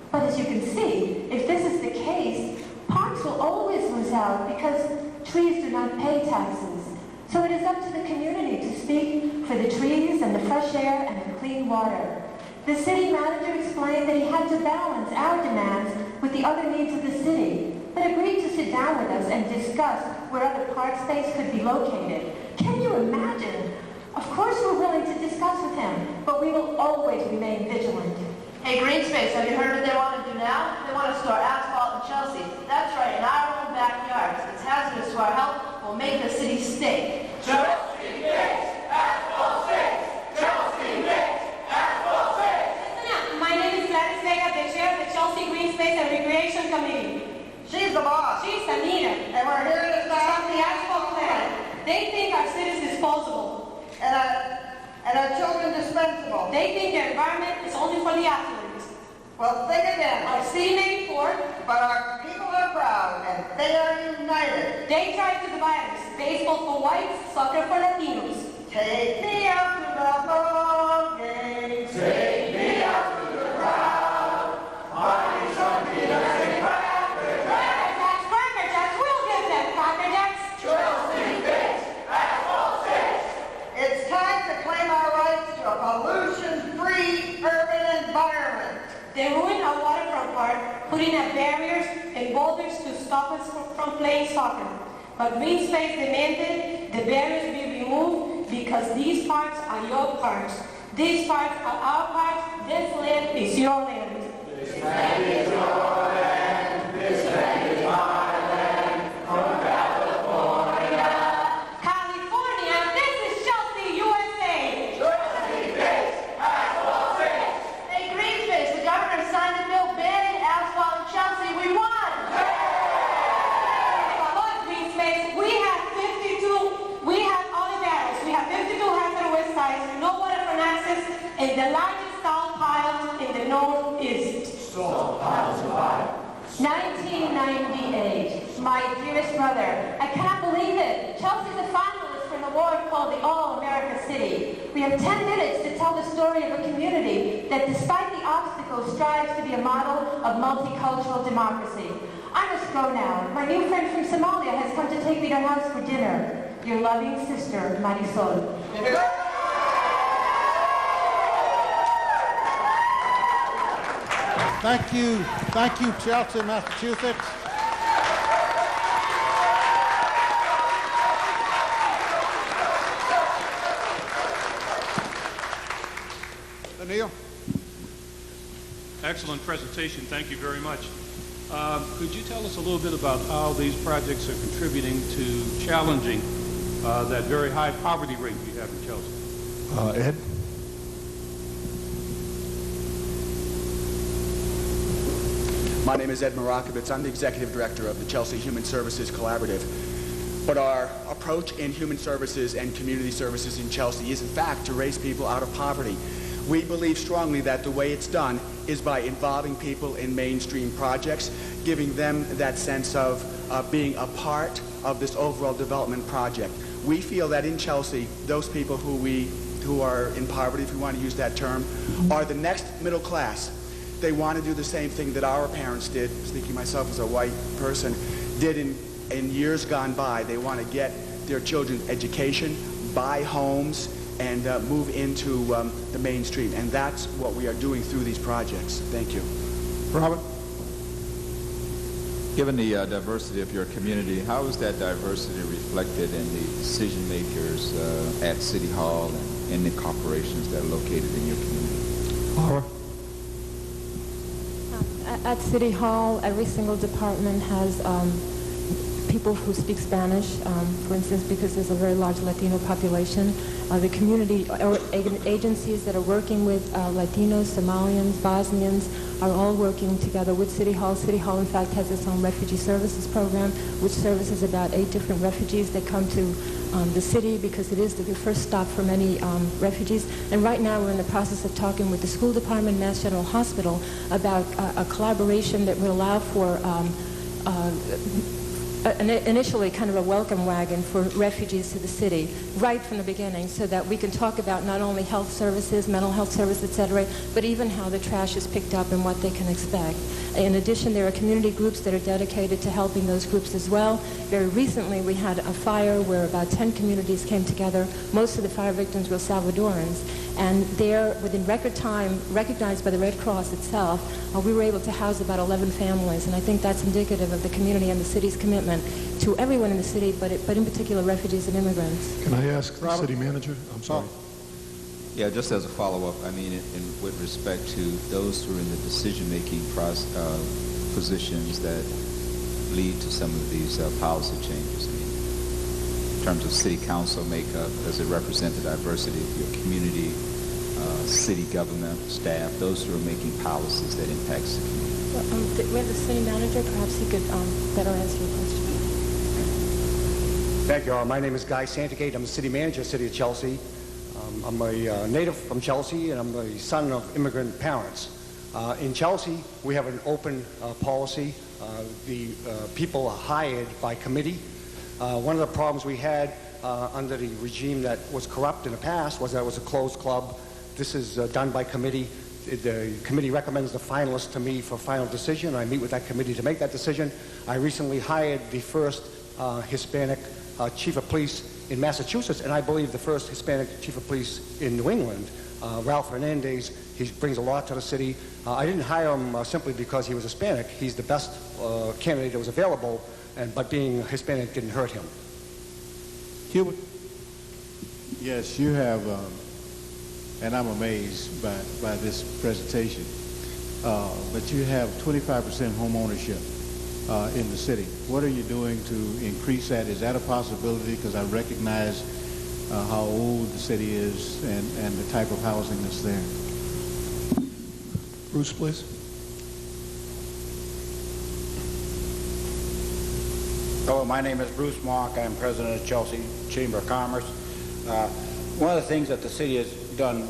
But as you can see, if this is the case, parks will always lose out because trees do not pay taxes. So it is up to the community to speak for the trees and the fresh air and the clean water. The city manager explained that he had to balance our demands with the other needs of the city, but agreed to sit down with us and discuss where other park space could be located. Can you imagine? Of course we're willing to discuss with him, but we will always remain vigilant. Hey, Green Space, have you heard what they want to do now? They want to store asphalt in Chelsea. That's right, in our own backyards. It's hazardous to our health. Will make the city stink. Chelsea makes asphalt stinks! Chelsea makes asphalt stinks! My name is Gladys Vega, the chair of the Chelsea Green Space and Recreation Committee. She's the boss. She's the leader. And we're here to stop the asphalt plant. They think our city's disposable. And our children dispensable. They think the environment is only for the athletes. Well, think again. Our city may be poor, but our people are proud, and they are united. They try to divide us. Baseball for whites, soccer for Latinos. Take me out to the ball game. Take me out to the crowd. I need some peanuts and Cracker Jacks. Cracker Jacks, we'll get them, Cracker Jacks. Chelsea makes asphalt stinks. It's time to claim our rights to a pollution-free urban environment. They ruined our waterfront park, putting up barriers and boulders to stop us from playing soccer. But Green Space demanded the barriers be removed because these parks are your parks. These parks are our parks. This land is your land. This land is your land. This land is my land. From California. California, this is Chelsea, USA. and the largest salt piles in the Northeast. Salt piles of iron. 1998. My dearest brother, I cannot believe it. Chelsea's a finalist for an award called the All-America City. We have 10 minutes to tell the story of a community that, despite the obstacles, strives to be a model of multicultural democracy. I must go now. My new friend from Somalia has come to take me to her house for dinner. Your loving sister, Marisol. Thank you, Chelsea, Massachusetts. Neil? Excellent presentation. Thank you very much. Could you tell us a little bit about how these projects are contributing to challenging that very high poverty rate we have in Chelsea? Ed? My name is Ed Marakovitz. I'm the Executive Director of the Chelsea Human Services Collaborative. But our approach in human services and community services in Chelsea is, in fact, to raise people out of poverty. We believe strongly that the way it's done is by involving people in mainstream projects, giving them that sense of being a part of this overall development project. We feel that in Chelsea, those people who are in poverty, if we want to use that term, are the next middle class. They want to do the same thing that our parents did, speaking myself as a white person, did in years gone by. They want to get their children education, buy homes, and move into the mainstream. And that's what we are doing through these projects. Thank you. Robert? Given the diversity of your community, how is that diversity reflected in the decision makers at City Hall and in the corporations that are located in your community? Laura? At City Hall, every single department has people who speak Spanish, for instance, because there's a very large Latino population. The community agencies that are working with Latinos, Somalians, Bosnians are all working together with City Hall. City Hall, in fact, has its own refugee services program, which services about 8 different refugees that come to the city because it is the first stop for many refugees. And right now we're in the process of talking with the school department, Mass General Hospital, about a collaboration that would allow for initially kind of a welcome wagon for refugees to the city right from the beginning, so that we can talk about not only health services, mental health services, etc., but even how the trash is picked up and what they can expect. In addition, there are community groups that are dedicated to helping those groups as well. Very recently, we had a fire where about 10 communities came together. Most of the fire victims were Salvadorans. And there, within record time, recognized by the Red Cross itself, we were able to house about 11 families. And I think that's indicative of the community and the city's commitment to everyone in the city, but in particular refugees and immigrants. Can I ask the city manager? I'm sorry. Yeah, just as a follow-up, I mean, with respect to those who are in the decision-making positions that lead to some of these policy changes, I mean, in terms of city council makeup, does it represent the diversity of your community, city government, staff, those who are making policies that impact the community? Well, we have the city manager. Perhaps he could better answer your question. Thank you. My name is Guy Santagate. I'm the city manager of the city of Chelsea. I'm a native from Chelsea, and I'm the son of immigrant parents. In Chelsea, we have an open policy. The people are hired by committee. One of the problems we had under the regime that was corrupt in the past was that it was a closed club. This is done by committee. The committee recommends the finalists to me for final decision. I meet with that committee to make that decision. I recently hired the first Hispanic chief of police in Massachusetts, and I believe the first Hispanic chief of police in New England, Ralph Hernandez. He brings a lot to the city. I didn't hire him simply because he was Hispanic. He's the best candidate that was available, but being Hispanic didn't hurt him. Hubert? Yes, you have, and I'm amazed by this presentation, but you have 25% home ownership in the city. What are you doing to increase that? Is that a possibility? Because I recognize how old the city is and the type of housing that's there. Bruce, please. Hello, my name is Bruce Mock. I'm president of Chelsea Chamber of Commerce. One of the things that the city has done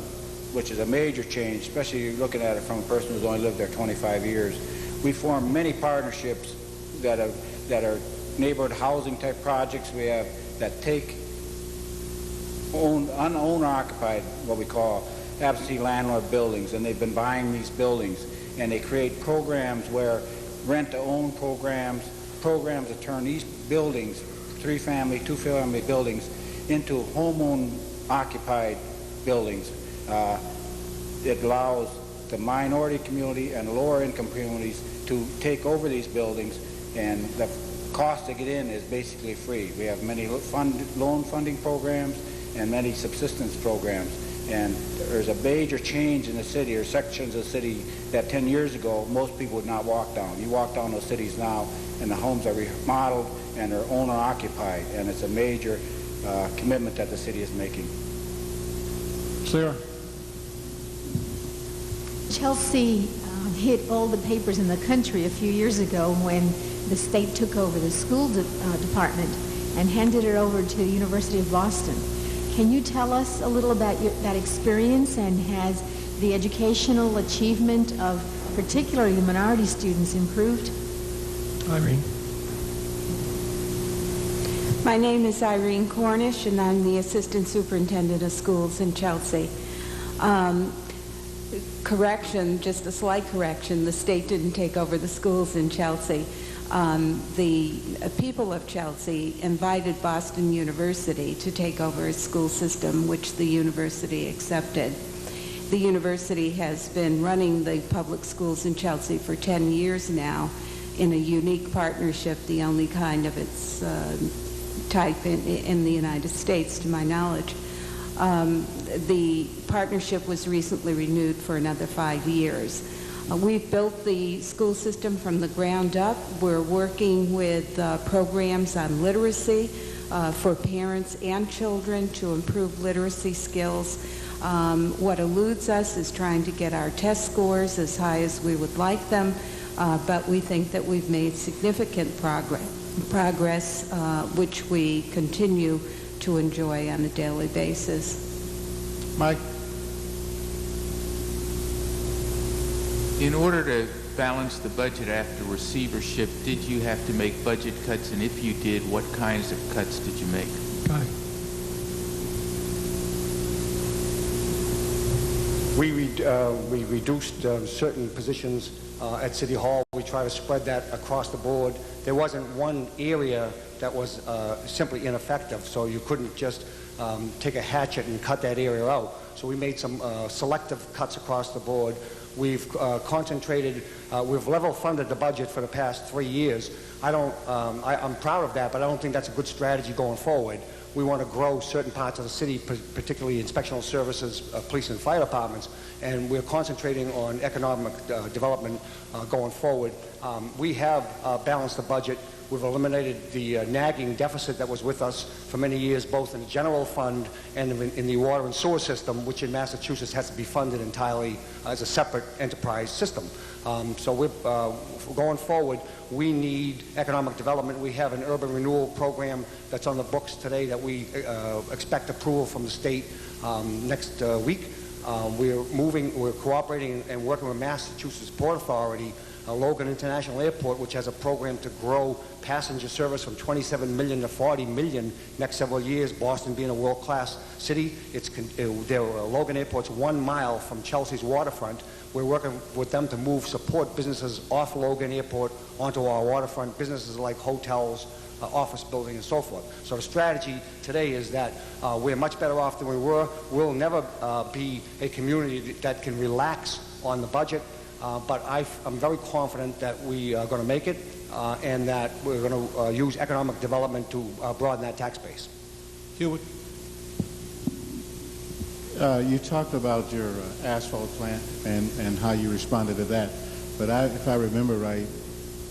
which is a major change, especially looking at it from a person who's only lived there 25 years. We formed many partnerships that are neighborhood housing type projects. We have that take owner-occupied, what we call absentee landlord buildings, and they've been buying these buildings, and they create programs where rent-to-own programs that turn these buildings, 3-family, 2-family buildings, into home-occupied buildings. It allows the minority community and lower-income communities to take over these buildings, and the cost to get in is basically free. We have many loan funding programs and many subsistence programs. And there's a major change in the city, or sections of the city, that 10 years ago most people would not walk down. You walk down those cities now, and the homes are remodeled and are owner-occupied, and it's a major commitment that the city is making. Sarah? Chelsea hit all the papers in the country a few years ago when the state took over the school department and handed it over to the University of Boston. Can you tell us a little about that experience, and has the educational achievement of particularly the minority students improved? Irene. My name is Irene Cornish, and I'm the Assistant Superintendent of Schools in Chelsea. Correction, just a slight correction, the state didn't take over the schools in Chelsea. The people of Chelsea invited Boston University to take over its school system, which the university accepted. The university has been running the public schools in Chelsea for 10 years now in a unique partnership, the only kind of its type in the United States, to my knowledge. The partnership was recently renewed for another 5 years. We've built the school system from the ground up. We're working with programs on literacy for parents and children to improve literacy skills. What eludes us is trying to get our test scores as high as we would like them, but we think that we've made significant progress, which we continue to enjoy on a daily basis. Mike? In order to balance the budget after receivership, did you have to make budget cuts? And if you did, what kinds of cuts did you make? We reduced certain positions at City Hall. We try to spread that across the board. There wasn't one area that was simply ineffective, so you couldn't just take a hatchet and cut that area out. So we made some selective cuts across the board. We've concentrated, we've level funded the budget for the past 3 years. I'm proud of that, but I don't think that's a good strategy going forward. We want to grow certain parts of the city, particularly inspectional services, police and fire departments, and we're concentrating on economic development going forward. We have balanced the budget. We've eliminated the nagging deficit that was with us for many years, both in the general fund and in the water and sewer system, which in Massachusetts has to be funded entirely as a separate enterprise system. So we're going forward. We need economic development. We have an urban renewal program that's on the books today that we expect approval from the state next week. We're cooperating and working with Massachusetts Port Authority, Logan International Airport, which has a program to grow passenger service from 27 million to 40 million next several years, Boston being a world-class city. Logan Airport's 1 mile from Chelsea's waterfront. We're working with them to support businesses off Logan Airport onto our waterfront, businesses like hotels, office building, and so forth. So the strategy today is that we're much better off than we were. We'll never be a community that can relax on the budget, but I'm very confident that we are going to make it and that we're going to use economic development to broaden that tax base. Hewitt? You talked about your asphalt plant and how you responded to that. But if I remember right,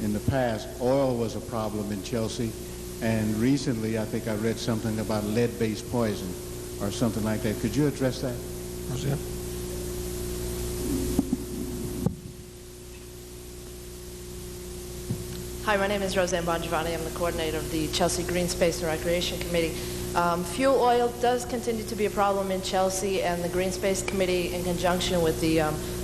in the past, oil was a problem in Chelsea. And recently, I think I read something about lead-based poison or something like that. Could you address that? Roseanne? Hi, my name is Roseanne Bongiovanni. I'm the coordinator of the Chelsea Green Space and Recreation Committee. Fuel oil does continue to be a problem in Chelsea, and the Green Space Committee, in conjunction with the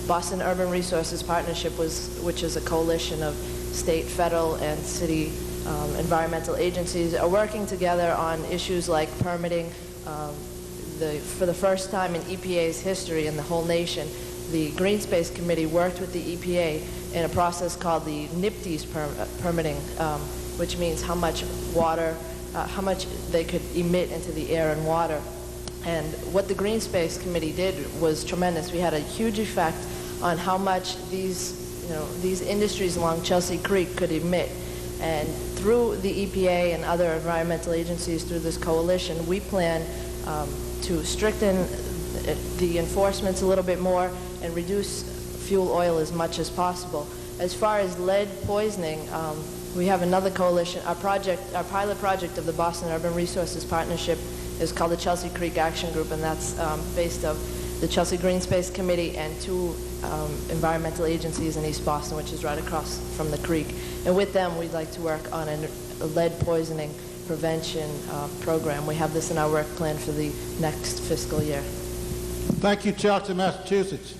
Boston Urban Resources Partnership, which is a coalition of state, federal, and city environmental agencies, are working together on issues like permitting. For the first time in EPA's history in the whole nation, the Green Space Committee worked with the EPA in a process called the NIPDES permitting, which means how much water, how much they could emit into the air and water. And what the Green Space Committee did was tremendous. We had a huge effect on how much these industries along Chelsea Creek could emit. And through the EPA and other environmental agencies, through this coalition, we plan to strengthen the enforcements a little bit more and reduce fuel oil as much as possible. As far as lead poisoning, we have another coalition. Our pilot project of the Boston Urban Resources Partnership is called the Chelsea Creek Action Group, and that's based of the Chelsea Green Space Committee and 2 environmental agencies in East Boston, which is right across from the creek. And with them, we'd like to work on a lead poisoning prevention program. We have this in our work plan for the next fiscal year. Thank you, Chelsea, Massachusetts.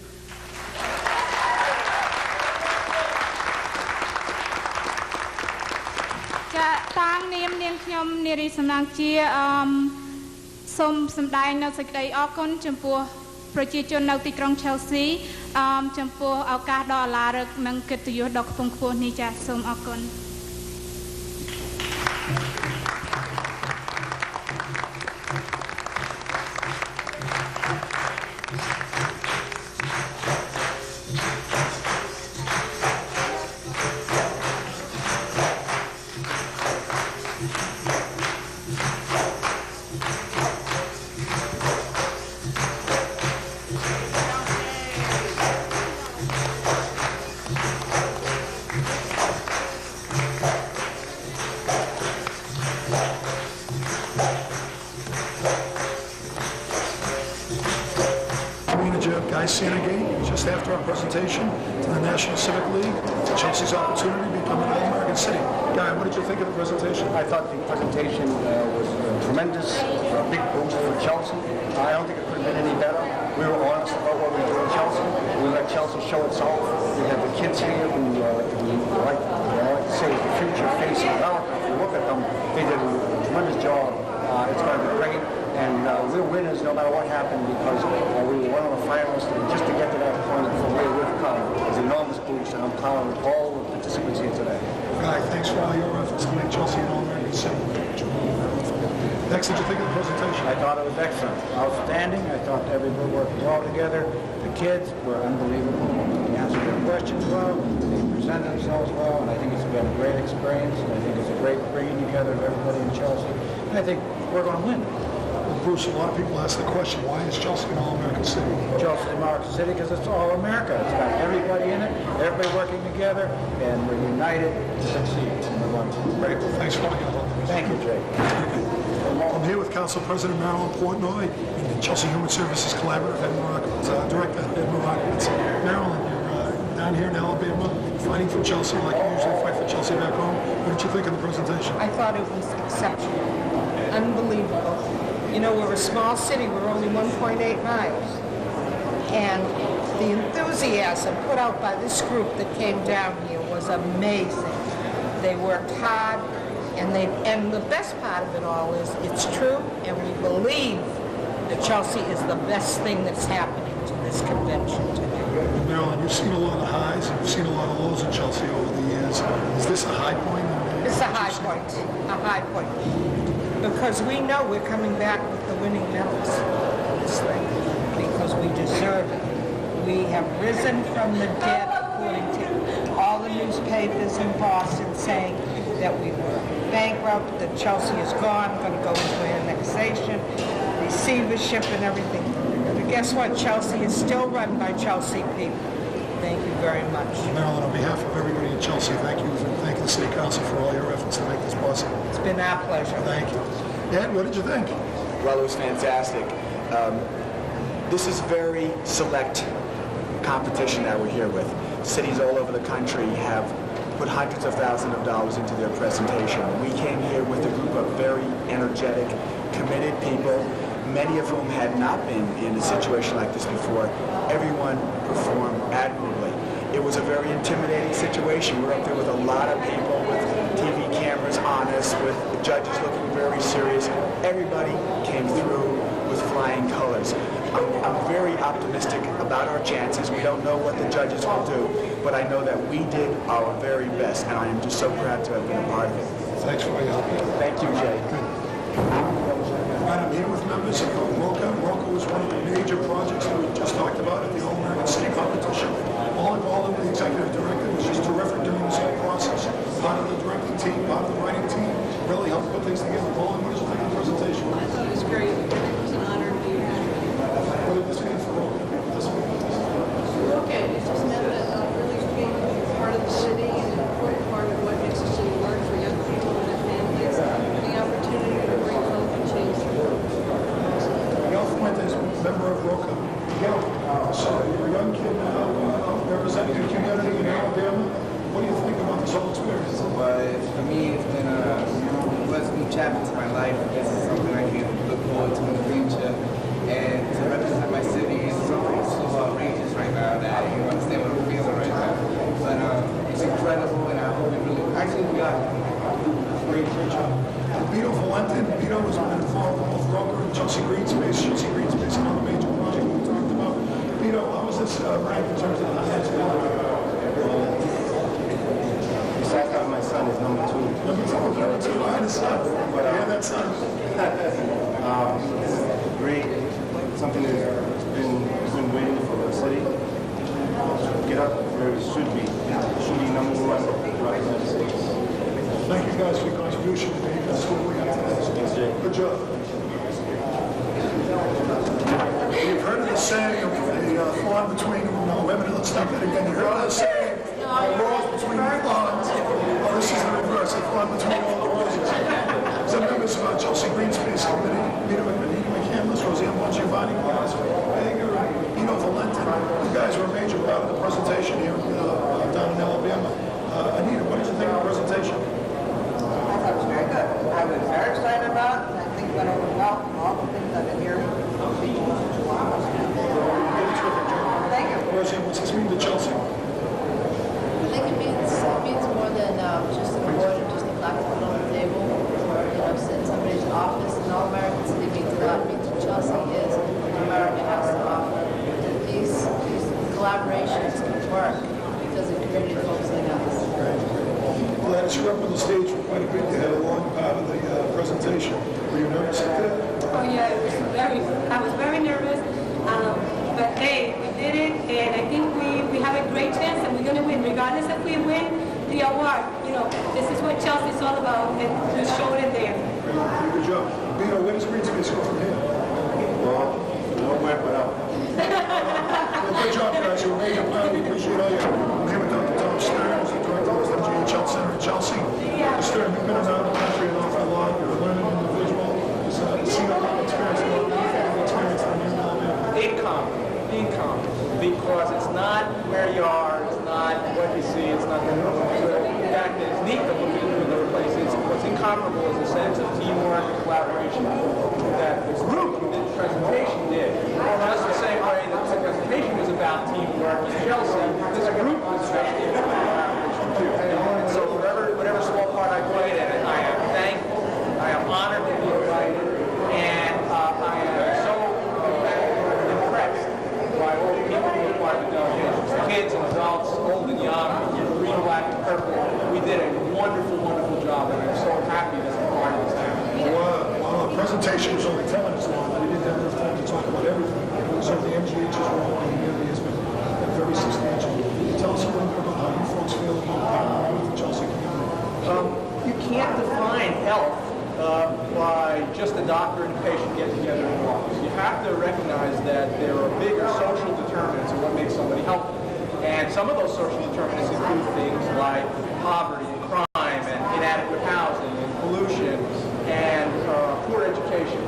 Just after our presentation to the National Civic League, Chelsea's opportunity to become an All-American city. Guy, what did you think of the presentation? I thought the presentation was tremendous, a big boost for Chelsea. I don't think it could have been any better. We were honest about what we do in Chelsea. We let Chelsea show itself. We have the kids here who like to say the future face of America. If you look at them, they did a tremendous job. It's going to be great. And we're winners no matter what happened, because we were one of the finalists, and just to get to that point from where we've come is an enormous boost, and I'm proud of all the participants here today. Guy, thanks for all your efforts to make Chelsea an All-American city. Next, did you think of the presentation? I thought it was excellent, outstanding. I thought everybody worked well together. The kids were unbelievable. They answered their questions well. They presented themselves well, and I think it's been a great experience. And I think it's a great bringing together of everybody in Chelsea. And I think we're going to win. Bruce, a lot of people ask the question, why is Chelsea an All-American city? Chelsea's an American city because it's all America. It's got everybody in it, everybody working together, and we're united to succeed. Great. Well, thanks for all your help. Thank you, Jay. I'm here with Council President Marilyn Portnoy and the Chelsea Human Services Collaborative, Ed Morakowitz, Director Ed Morakowitz. Marilyn, you're down here in Alabama, fighting for Chelsea like you usually fight for Chelsea back home. What did you think of the presentation? I thought it was exceptional. Unbelievable. You know, we're a small city. We're only 1.8 miles. And the enthusiasm put out by this group that came down here was amazing. They worked hard, and the best part of it all is it's true, and we believe that Chelsea is the best thing that's happening to this convention today. Marilyn, you've seen a lot of highs, you've seen a lot of lows in Chelsea over the years. Is this a high point? It's a high point, a high point. Because we know we're coming back with the winning medals in this thing, because we deserve it. We have risen from the dead, according to all the newspapers in Boston saying that we were bankrupt, that Chelsea is gone, going to go into annexation, receivership and everything. But guess what? Chelsea is still run by Chelsea people. Thank you very much. Marilyn, on behalf of everybody in Chelsea, thank you, and thank the City Council for all your efforts to make this possible. It's been our pleasure. Thank you. Ed, what did you think? Well, it was fantastic. This is very select competition that we're here with. Cities all over the country have put hundreds of thousands of dollars into their presentation. We came here with a group of very energetic, committed committed people, many of whom had not been in a situation like this before. Everyone performed admirably. It was a very intimidating situation. We're up there with a lot of people with TV cameras on us, with judges looking very serious. Everybody came through with flying colors. I'm very optimistic about our chances. We don't know what the judges will do, but I know that we did our very best, and I am just so proud to have been a part of it. Thanks for your help. Thank you, Jay. All right, I'm here with members of ROCA. ROCA was one of the major projects that we just talked about at the All-American City Competition. All involved in the executive director was just terrific during this whole process. Part of the directing team, part of the writing team, really helped put things together. Paul, what did you think of the presentation? I thought it was great. It was an honor to be here. What did this mean for ROCA? Okay, it just meant that really being part of the city and an important part of what makes the city work for young people and their families, the opportunity to bring hope and change the world. Miguel Fuentes, member of ROCA. Miguel, so you're a young kid now, representing a community in Alabama. What do you think about this whole experience? Well, for me, it's been a blessed new chapter to my life. This is something I can look forward to in the future. And to represent my city is something so outrageous right now that you don't understand what I'm feeling right now. But it's incredible, and I hope it really... Actually, we got Great job. Vito Valente. Vito has been involved with both ROCA and Chelsea Greenspace. Chelsea Greenspace, another major project we talked about. Vito, how was this ranked in terms of the highlights? Besides that, my son is number 2. Number 2, I had a son. But, yeah, that son. This is great. Something that's been waiting for the city to get up where it should be. It should be number 1 throughout the United States. Thank you guys for your contribution to making this what we got today. Good job. You've heard of the saying of the fawn between, no, wait a minute, let's stop that again. You heard of the saying, rose between fawns. Well, this is the reverse, a fawn between all the roses. Some members of our Chelsea Greenspace Committee, Vito McCandless, Roseanne Bongiovanni, Baker, Vito Valente. You guys were a major part of the presentation here down in Alabama. Anita, what did you think of the presentation? I thought it was very good. I was very excited about it, and I think it went over well from all the things I've been hearing. Thank you. Roseanne, what's this mean to Chelsea? I think it means more than just an award or just a plaque to put on the table or, sit in somebody's office. An All-American City means a lot. It means what Chelsea is, America has to offer. These collaborations can work because of community folks like us. Gladys, you were up on the stage for quite a bit. You had a long part of the presentation. Were you nervous up there? Oh yeah, I was very nervous. But hey, we did it, and I think we have a great chance, and we're going to win. Regardless if we win the award, this is what Chelsea's all about, and we showed it there. Good job. Vito, where does Greenspace go from here? Well, nowhere but up. Well, good job, guys. You're a major part. We appreciate all your... I'm here with Dr. Tom Stern, who's the director of the MGH Health Center in Chelsea. Mr. Stern, you've been around the country an awful lot. You're a learning individual. You've seen a lot of experience, a lot of experience on you now. Income, because it's not where you are, it's not what you see, it's not the fact that it's neat to look at other places. What's incomparable is a sense of teamwork and collaboration that the group that the presentation did. Just the same way that the presentation was about teamwork in Chelsea, this group was about collaboration too. And so whatever small part I played in it, I am thankful, I am honored to be invited, and I am so impressed by all the people who were part of the delegation. Kids and adults, old and young, green, black, and purple. We did a wonderful, wonderful job, and I'm so happy to be part of this now. Well, the presentation was only 10 minutes long. We didn't have enough time to talk about everything. So the MGH's role in the community has been very substantial. Tell us a little bit about how you folks feel about the Chelsea community. You can't define health by just a doctor and a patient getting together in an office. You have to recognize that there are bigger social determinants of what makes somebody healthy. And some of those social determinants include things like poverty and crime and inadequate housing and pollution and poor education.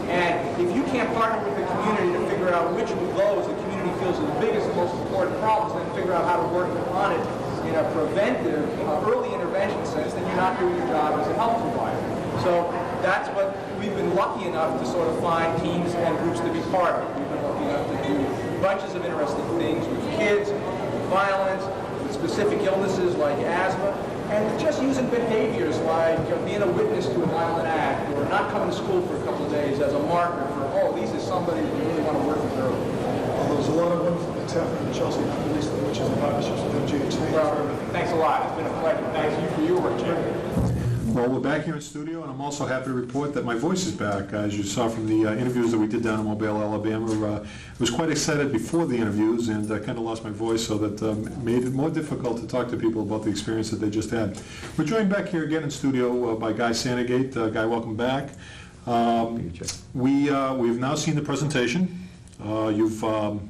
And if you can't partner with the community to figure out which of those the community feels are the biggest and most important problems, and figure out how to work on it in a preventive, early intervention sense, then you're not doing your job as a health provider. So that's what we've been lucky enough to sort of find teams and groups to be part of. We've been lucky enough to do bunches of interesting things with kids, with violence, with specific illnesses like asthma, and just using behaviors like being a witness to a violent act or not coming to school for a couple of days as a marker for, oh, these is somebody that we really want to work with early. There's a lot of wonderful things happening in Chelsea, not the least of which is the partnerships with MGH. Well, thanks a lot. It's been a pleasure. Thanks you for your work, Jim. Well, we're back here in studio, and I'm also happy to report that my voice is back. As you saw from the interviews that we did down in Mobile, Alabama, I was quite excited before the interviews, and I kind of lost my voice, so that made it more difficult to talk to people about the experience that they just had. We're joined back here again in studio by Guy Sandegate. Guy, welcome back. We've now seen the presentation. You've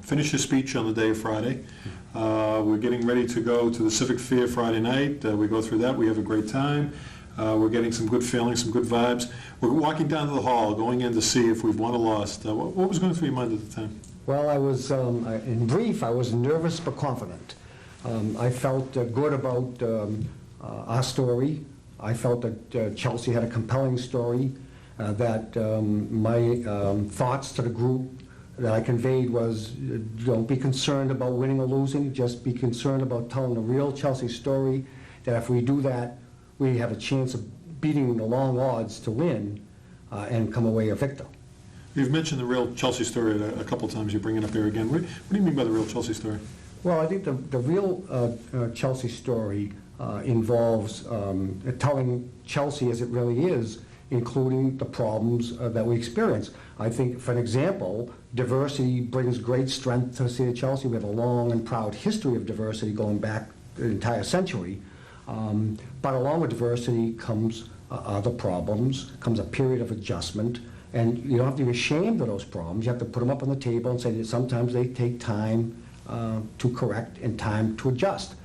finished your speech on the day of Friday. We're getting ready to go to the Civic Fair Friday night. We go through that. We have a great time. We're getting some good feelings, some good vibes. We're walking down to the hall, going in to see if we've won or lost. What was going through your mind at the time? Well, I was, in brief, I was nervous but confident. I felt good about our story. I felt that Chelsea had a compelling story, that my thoughts to the group that I conveyed was, don't be concerned about winning or losing, just be concerned about telling the real Chelsea story, that if we do that, we have a chance of beating the long odds to win and come away a victor. You've mentioned the real Chelsea story a couple times. You bring it up here again. What do you mean by the real Chelsea story? Well, I think the real Chelsea story involves telling Chelsea as it really is, including the problems that we experience. I think, for an example, diversity brings great strength to the city of Chelsea. We have a long and proud history of diversity going back the entire century. But along with diversity comes other problems, comes a period of adjustment, and you don't have to be ashamed of those problems. You have to put them up on the table and say that sometimes they take time to correct and time to adjust.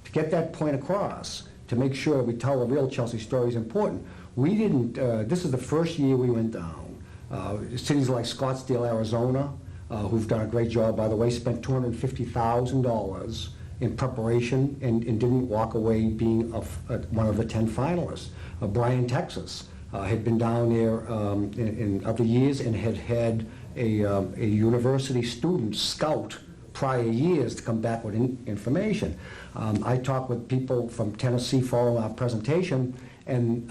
To get that point across, to make sure we tell a real Chelsea story is important. We didn't, this is the first year we went down. Cities like Scottsdale, Arizona, who've done a great job, by the way, spent $250,000 in preparation and didn't walk away being one of the 10 finalists. Bryan, Texas, had been down there in other years and had had a university student scout prior years to come back with information. I talked with people from Tennessee following our presentation, and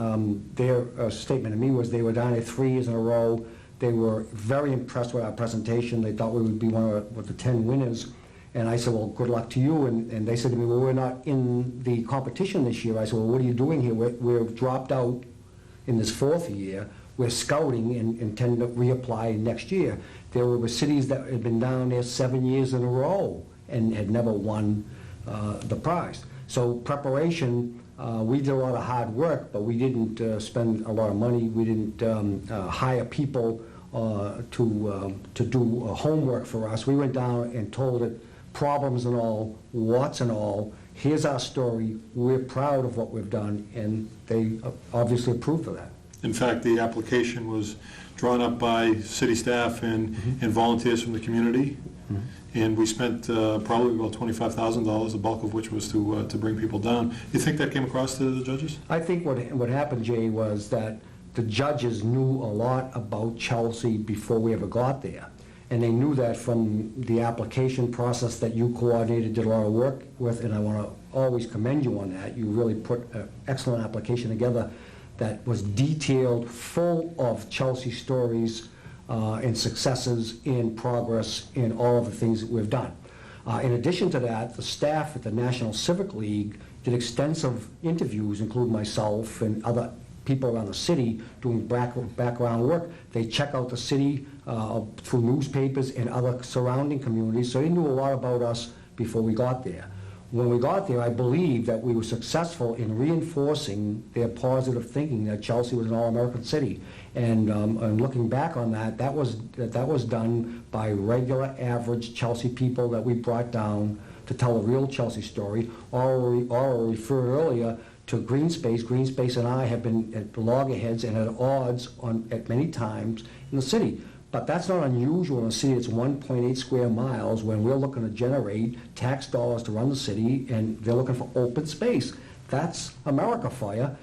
their statement to me was they were down there 3 years in a row. They were very impressed with our presentation. They thought we would be one of the 10 winners. And I said, well, good luck to you. And they said to me, well, we're not in the competition this year. I said, well, what are you doing here? We're dropped out in this 4th year. We're scouting and intend to reapply next year. There were cities that had been down there 7 years in a row and had never won the prize. So preparation, we did a lot of hard work, but we didn't spend a lot of money. We didn't hire people to do homework for us. We went down and told it, problems and all, warts and all, here's our story, we're proud of what we've done, and they obviously approved of that. In fact, the application was drawn up by city staff and volunteers from the community, and we spent probably about $25,000, the bulk of which was to bring people down. You think that came across to the judges? I think what happened, Jay, was that the judges knew a lot about Chelsea before we ever got there. And they knew that from the application process that you coordinated, did a lot of work with, and I want to always commend you on that. You really put an excellent application together that was detailed, full of Chelsea stories and successes in progress in all of the things that we've done. In addition to that, the staff at the National Civic League did extensive interviews, including myself and other people around the city doing background work. They check out the city through newspapers and other surrounding communities, so they knew a lot about us before we got there. When we got there, I believe that we were successful in reinforcing their positive thinking that Chelsea was an all-American city. And looking back on that, that was done by regular, average Chelsea people that we brought down to tell a real Chelsea story. Or referred earlier to Greenspace. Greenspace and I have been at loggerheads and at odds at many times in the city. But that's not unusual in a city that's 1.8 square miles when we're looking to generate tax dollars to run the city and they're looking for open space. That's America for you.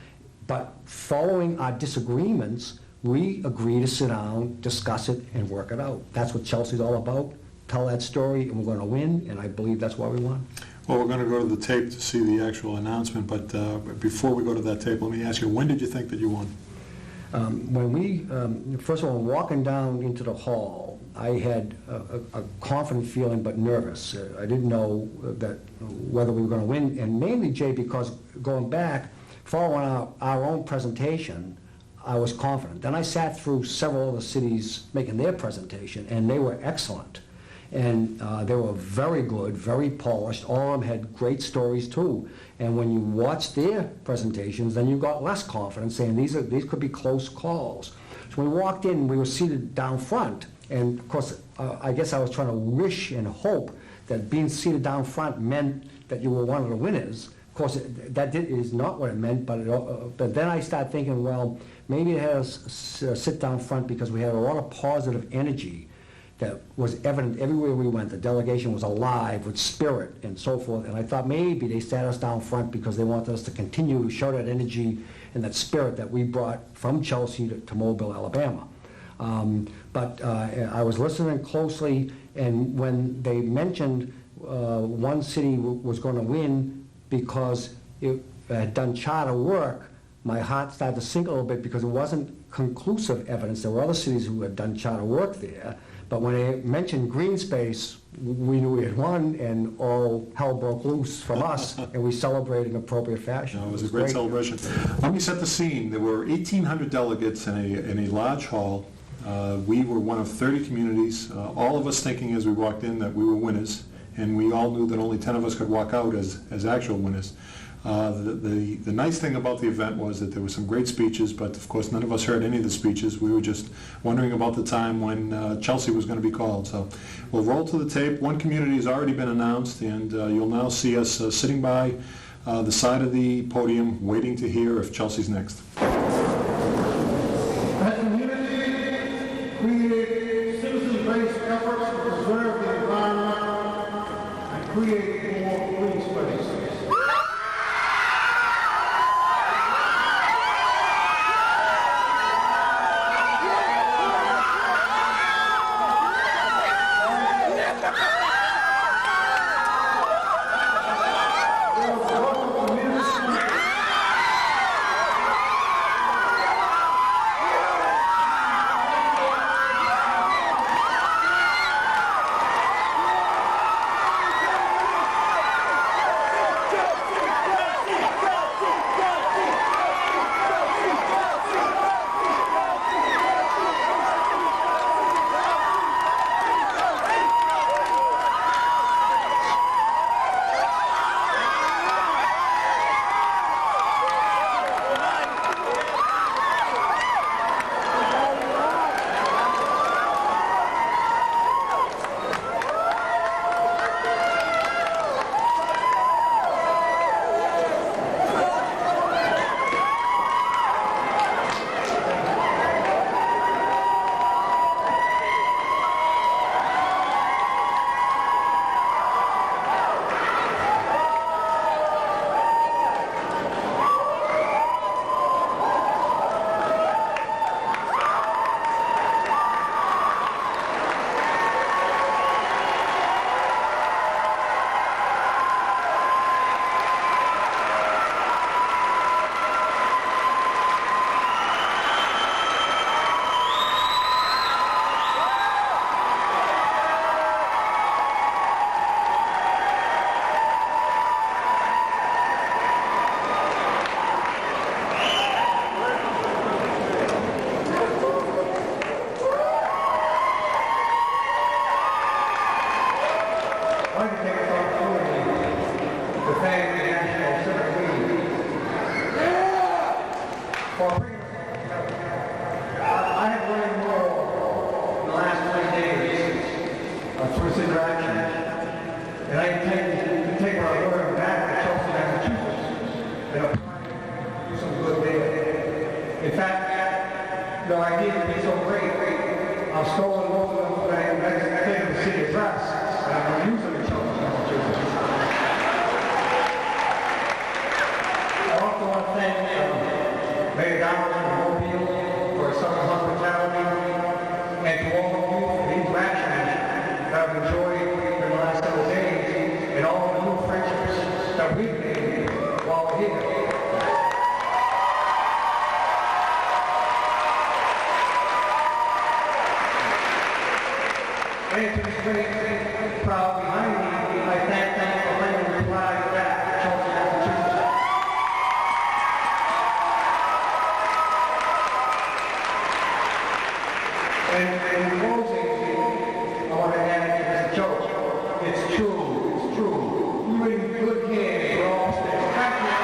But following our disagreements, we agree to sit down, discuss it, and work it out. That's what Chelsea's all about. Tell that story, and we're going to win, and I believe that's why we won. Well, we're going to go to the tape to see the actual announcement, but before we go to that tape, let me ask you, when did you think that you won? When we, first of all, walking down into the hall, I had a confident feeling but nervous. I didn't know that whether we were going to win, and mainly, Jay, because going back, following our own presentation, I was confident. Then I sat through several other cities making their presentation, and they were excellent. And they were very good, very polished. All of them had great stories too. And when you watched their presentations, then you got less confidence, saying these could be close calls. So when we walked in, we were seated down front, and of course, I guess I was trying to wish and hope that being seated down front meant that you were one of the winners. Of course, that is not what it meant, but then I started thinking, well, maybe it had us sit down front because we had a lot of positive energy that was evident everywhere we went. The delegation was alive with spirit and so forth, and I thought maybe they sat us down front because they wanted us to continue to show that energy and that spirit that we brought from Chelsea to Mobile, Alabama. But I was listening closely, and when they mentioned one city was going to win because it had done charter work, my heart started to sink a little bit because it wasn't conclusive evidence. There were other cities who had done charter work there. But when they mentioned green space, we knew we had won, and all hell broke loose from us, and we celebrated in appropriate fashion. No, it was a great celebration. Let me set the scene. There were 1,800 delegates in a large hall. We were one of 30 communities, all of us thinking as we walked in that we were winners, and we all knew that only 10 of us could walk out as actual winners. The nice thing about the event was that there were some great speeches, but of course none of us heard any of the speeches. We were just wondering about the time when Chelsea was going to be called. So we'll roll to the tape. One community has already been announced, and you'll now see us sitting by the side of the podium waiting to hear if Chelsea's next. As community, create citizen-based efforts to preserve the environment and create more green space. And I intend to take our program back to Chelsea, Massachusetts, and apply to do some good there. In fact, the idea would be so great, I've stolen most of them today and I take them to City Press, and I'm going to use them in Chelsea, Massachusetts. I also want to thank Mayor Donald true. It's true. You're in good hands. We're all staying. Thank you.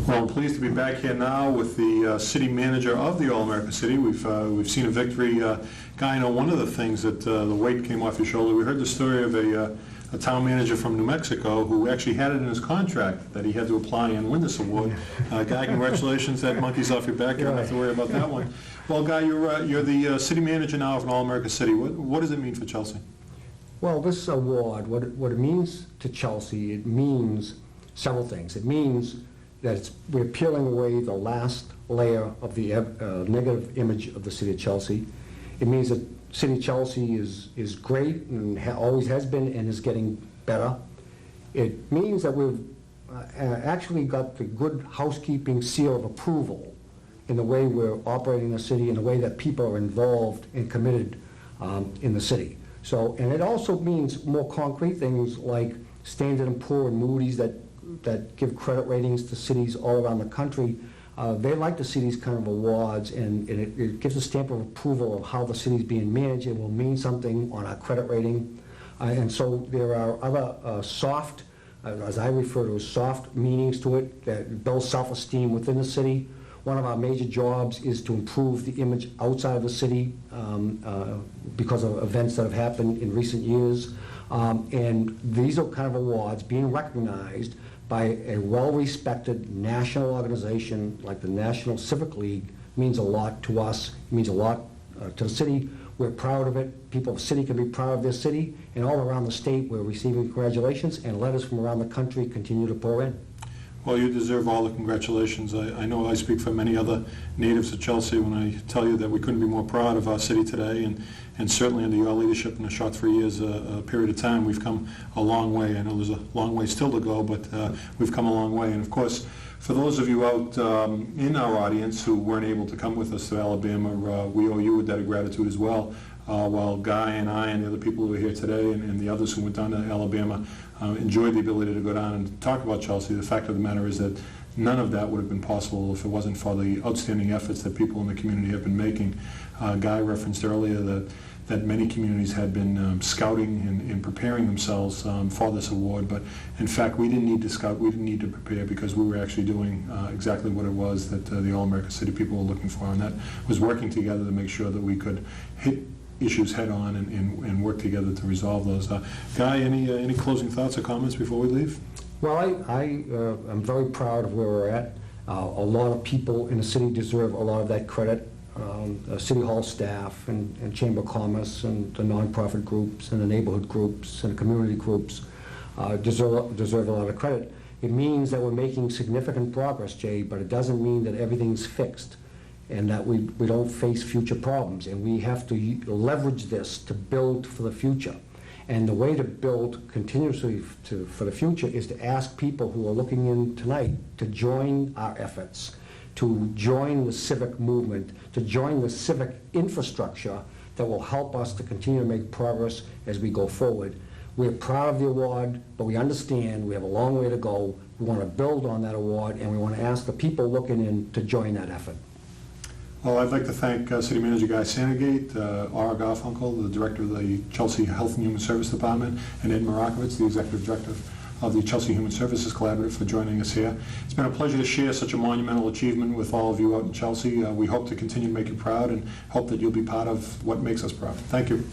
Well, I'm pleased to be back here now with the city manager of the All-America City. We've seen a victory. Guy, I know one of the things that the weight came off your shoulder. We heard the story of a town manager from New Mexico who actually had it in his contract that he had to apply and win this award. Guy, congratulations. That monkey's off your back. You don't have to worry about that one. Well, Guy, you're the city manager now of an All-America City. What does it mean for Chelsea? Well, this award, what it means to Chelsea, it means several things. It means that we're peeling away the last layer of the negative image of the city of Chelsea. It means that City of Chelsea is great and always has been and is getting better. It means that we've actually got the good housekeeping seal of approval in the way we're operating the city, in the way that people are involved and committed in the city. So, and it also means more concrete things like Standard & Poor and Moody's that give credit ratings to cities all around the country. They like to see these kind of awards, and it gives a stamp of approval of how the city's being managed. It will mean something on our credit rating. And so there are other soft, as I refer to as soft meanings to it, that build self-esteem within the city. One of our major jobs is to improve the image outside of the city because of events that have happened in recent years. And these are kind of awards being recognized by a well-respected national organization like the National Civic League means a lot to us. It means a lot to the city. We're proud of it. People of the city can be proud of their city. And all around the state, we're receiving congratulations, and letters from around the country continue to pour in. Well, you deserve all the congratulations. I know I speak for many other natives of Chelsea when I tell you that we couldn't be more proud of our city today, and certainly under your leadership in a short 3 years period of time, we've come a long way. I know there's a long way still to go, but we've come a long way. And of course, for those of you out in our audience who weren't able to come with us to Alabama, we owe you a debt of gratitude as well. While Guy and I and the other people who are here today and the others who went down to Alabama enjoyed the ability to go down and talk about Chelsea, the fact of the matter is that none of that would have been possible if it wasn't for the outstanding efforts that people in the community have been making. Guy referenced earlier that many communities had been scouting and preparing themselves for this award, but in fact we didn't need to scout, we didn't need to prepare, because we were actually doing exactly what it was that the All-America City people were looking for, and that was working together to make sure that we could hit issues head on and work together to resolve those. Guy, any closing thoughts or comments before we leave? Well, I'm very proud of where we're at. A lot of people in the city deserve a lot of that credit. City Hall staff and Chamber of Commerce and the nonprofit groups and the neighborhood groups and community groups deserve a lot of credit. It means that we're making significant progress, Jay, but it doesn't mean that everything's fixed and that we don't face future problems. And we have to leverage this to build for the future. And the way to build continuously for the future is to ask people who are looking in tonight to join our efforts, to join the civic movement, to join the civic infrastructure that will help us to continue to make progress as we go forward. We're proud of the award, but we understand we have a long way to go. We want to build on that award, and we want to ask the people looking in to join that effort. Well, I'd like to thank City Manager Guy Sandegate, Ara Garfunkel, the Director of the Chelsea Health and Human Service Department, and Ed Marakovitz, the Executive Director of the Chelsea Human Services Collaborative, for joining us here. It's been a pleasure to share such a monumental achievement with all of you out in Chelsea. We hope to continue to make you proud and hope that you'll be part of what makes us proud. Thank you.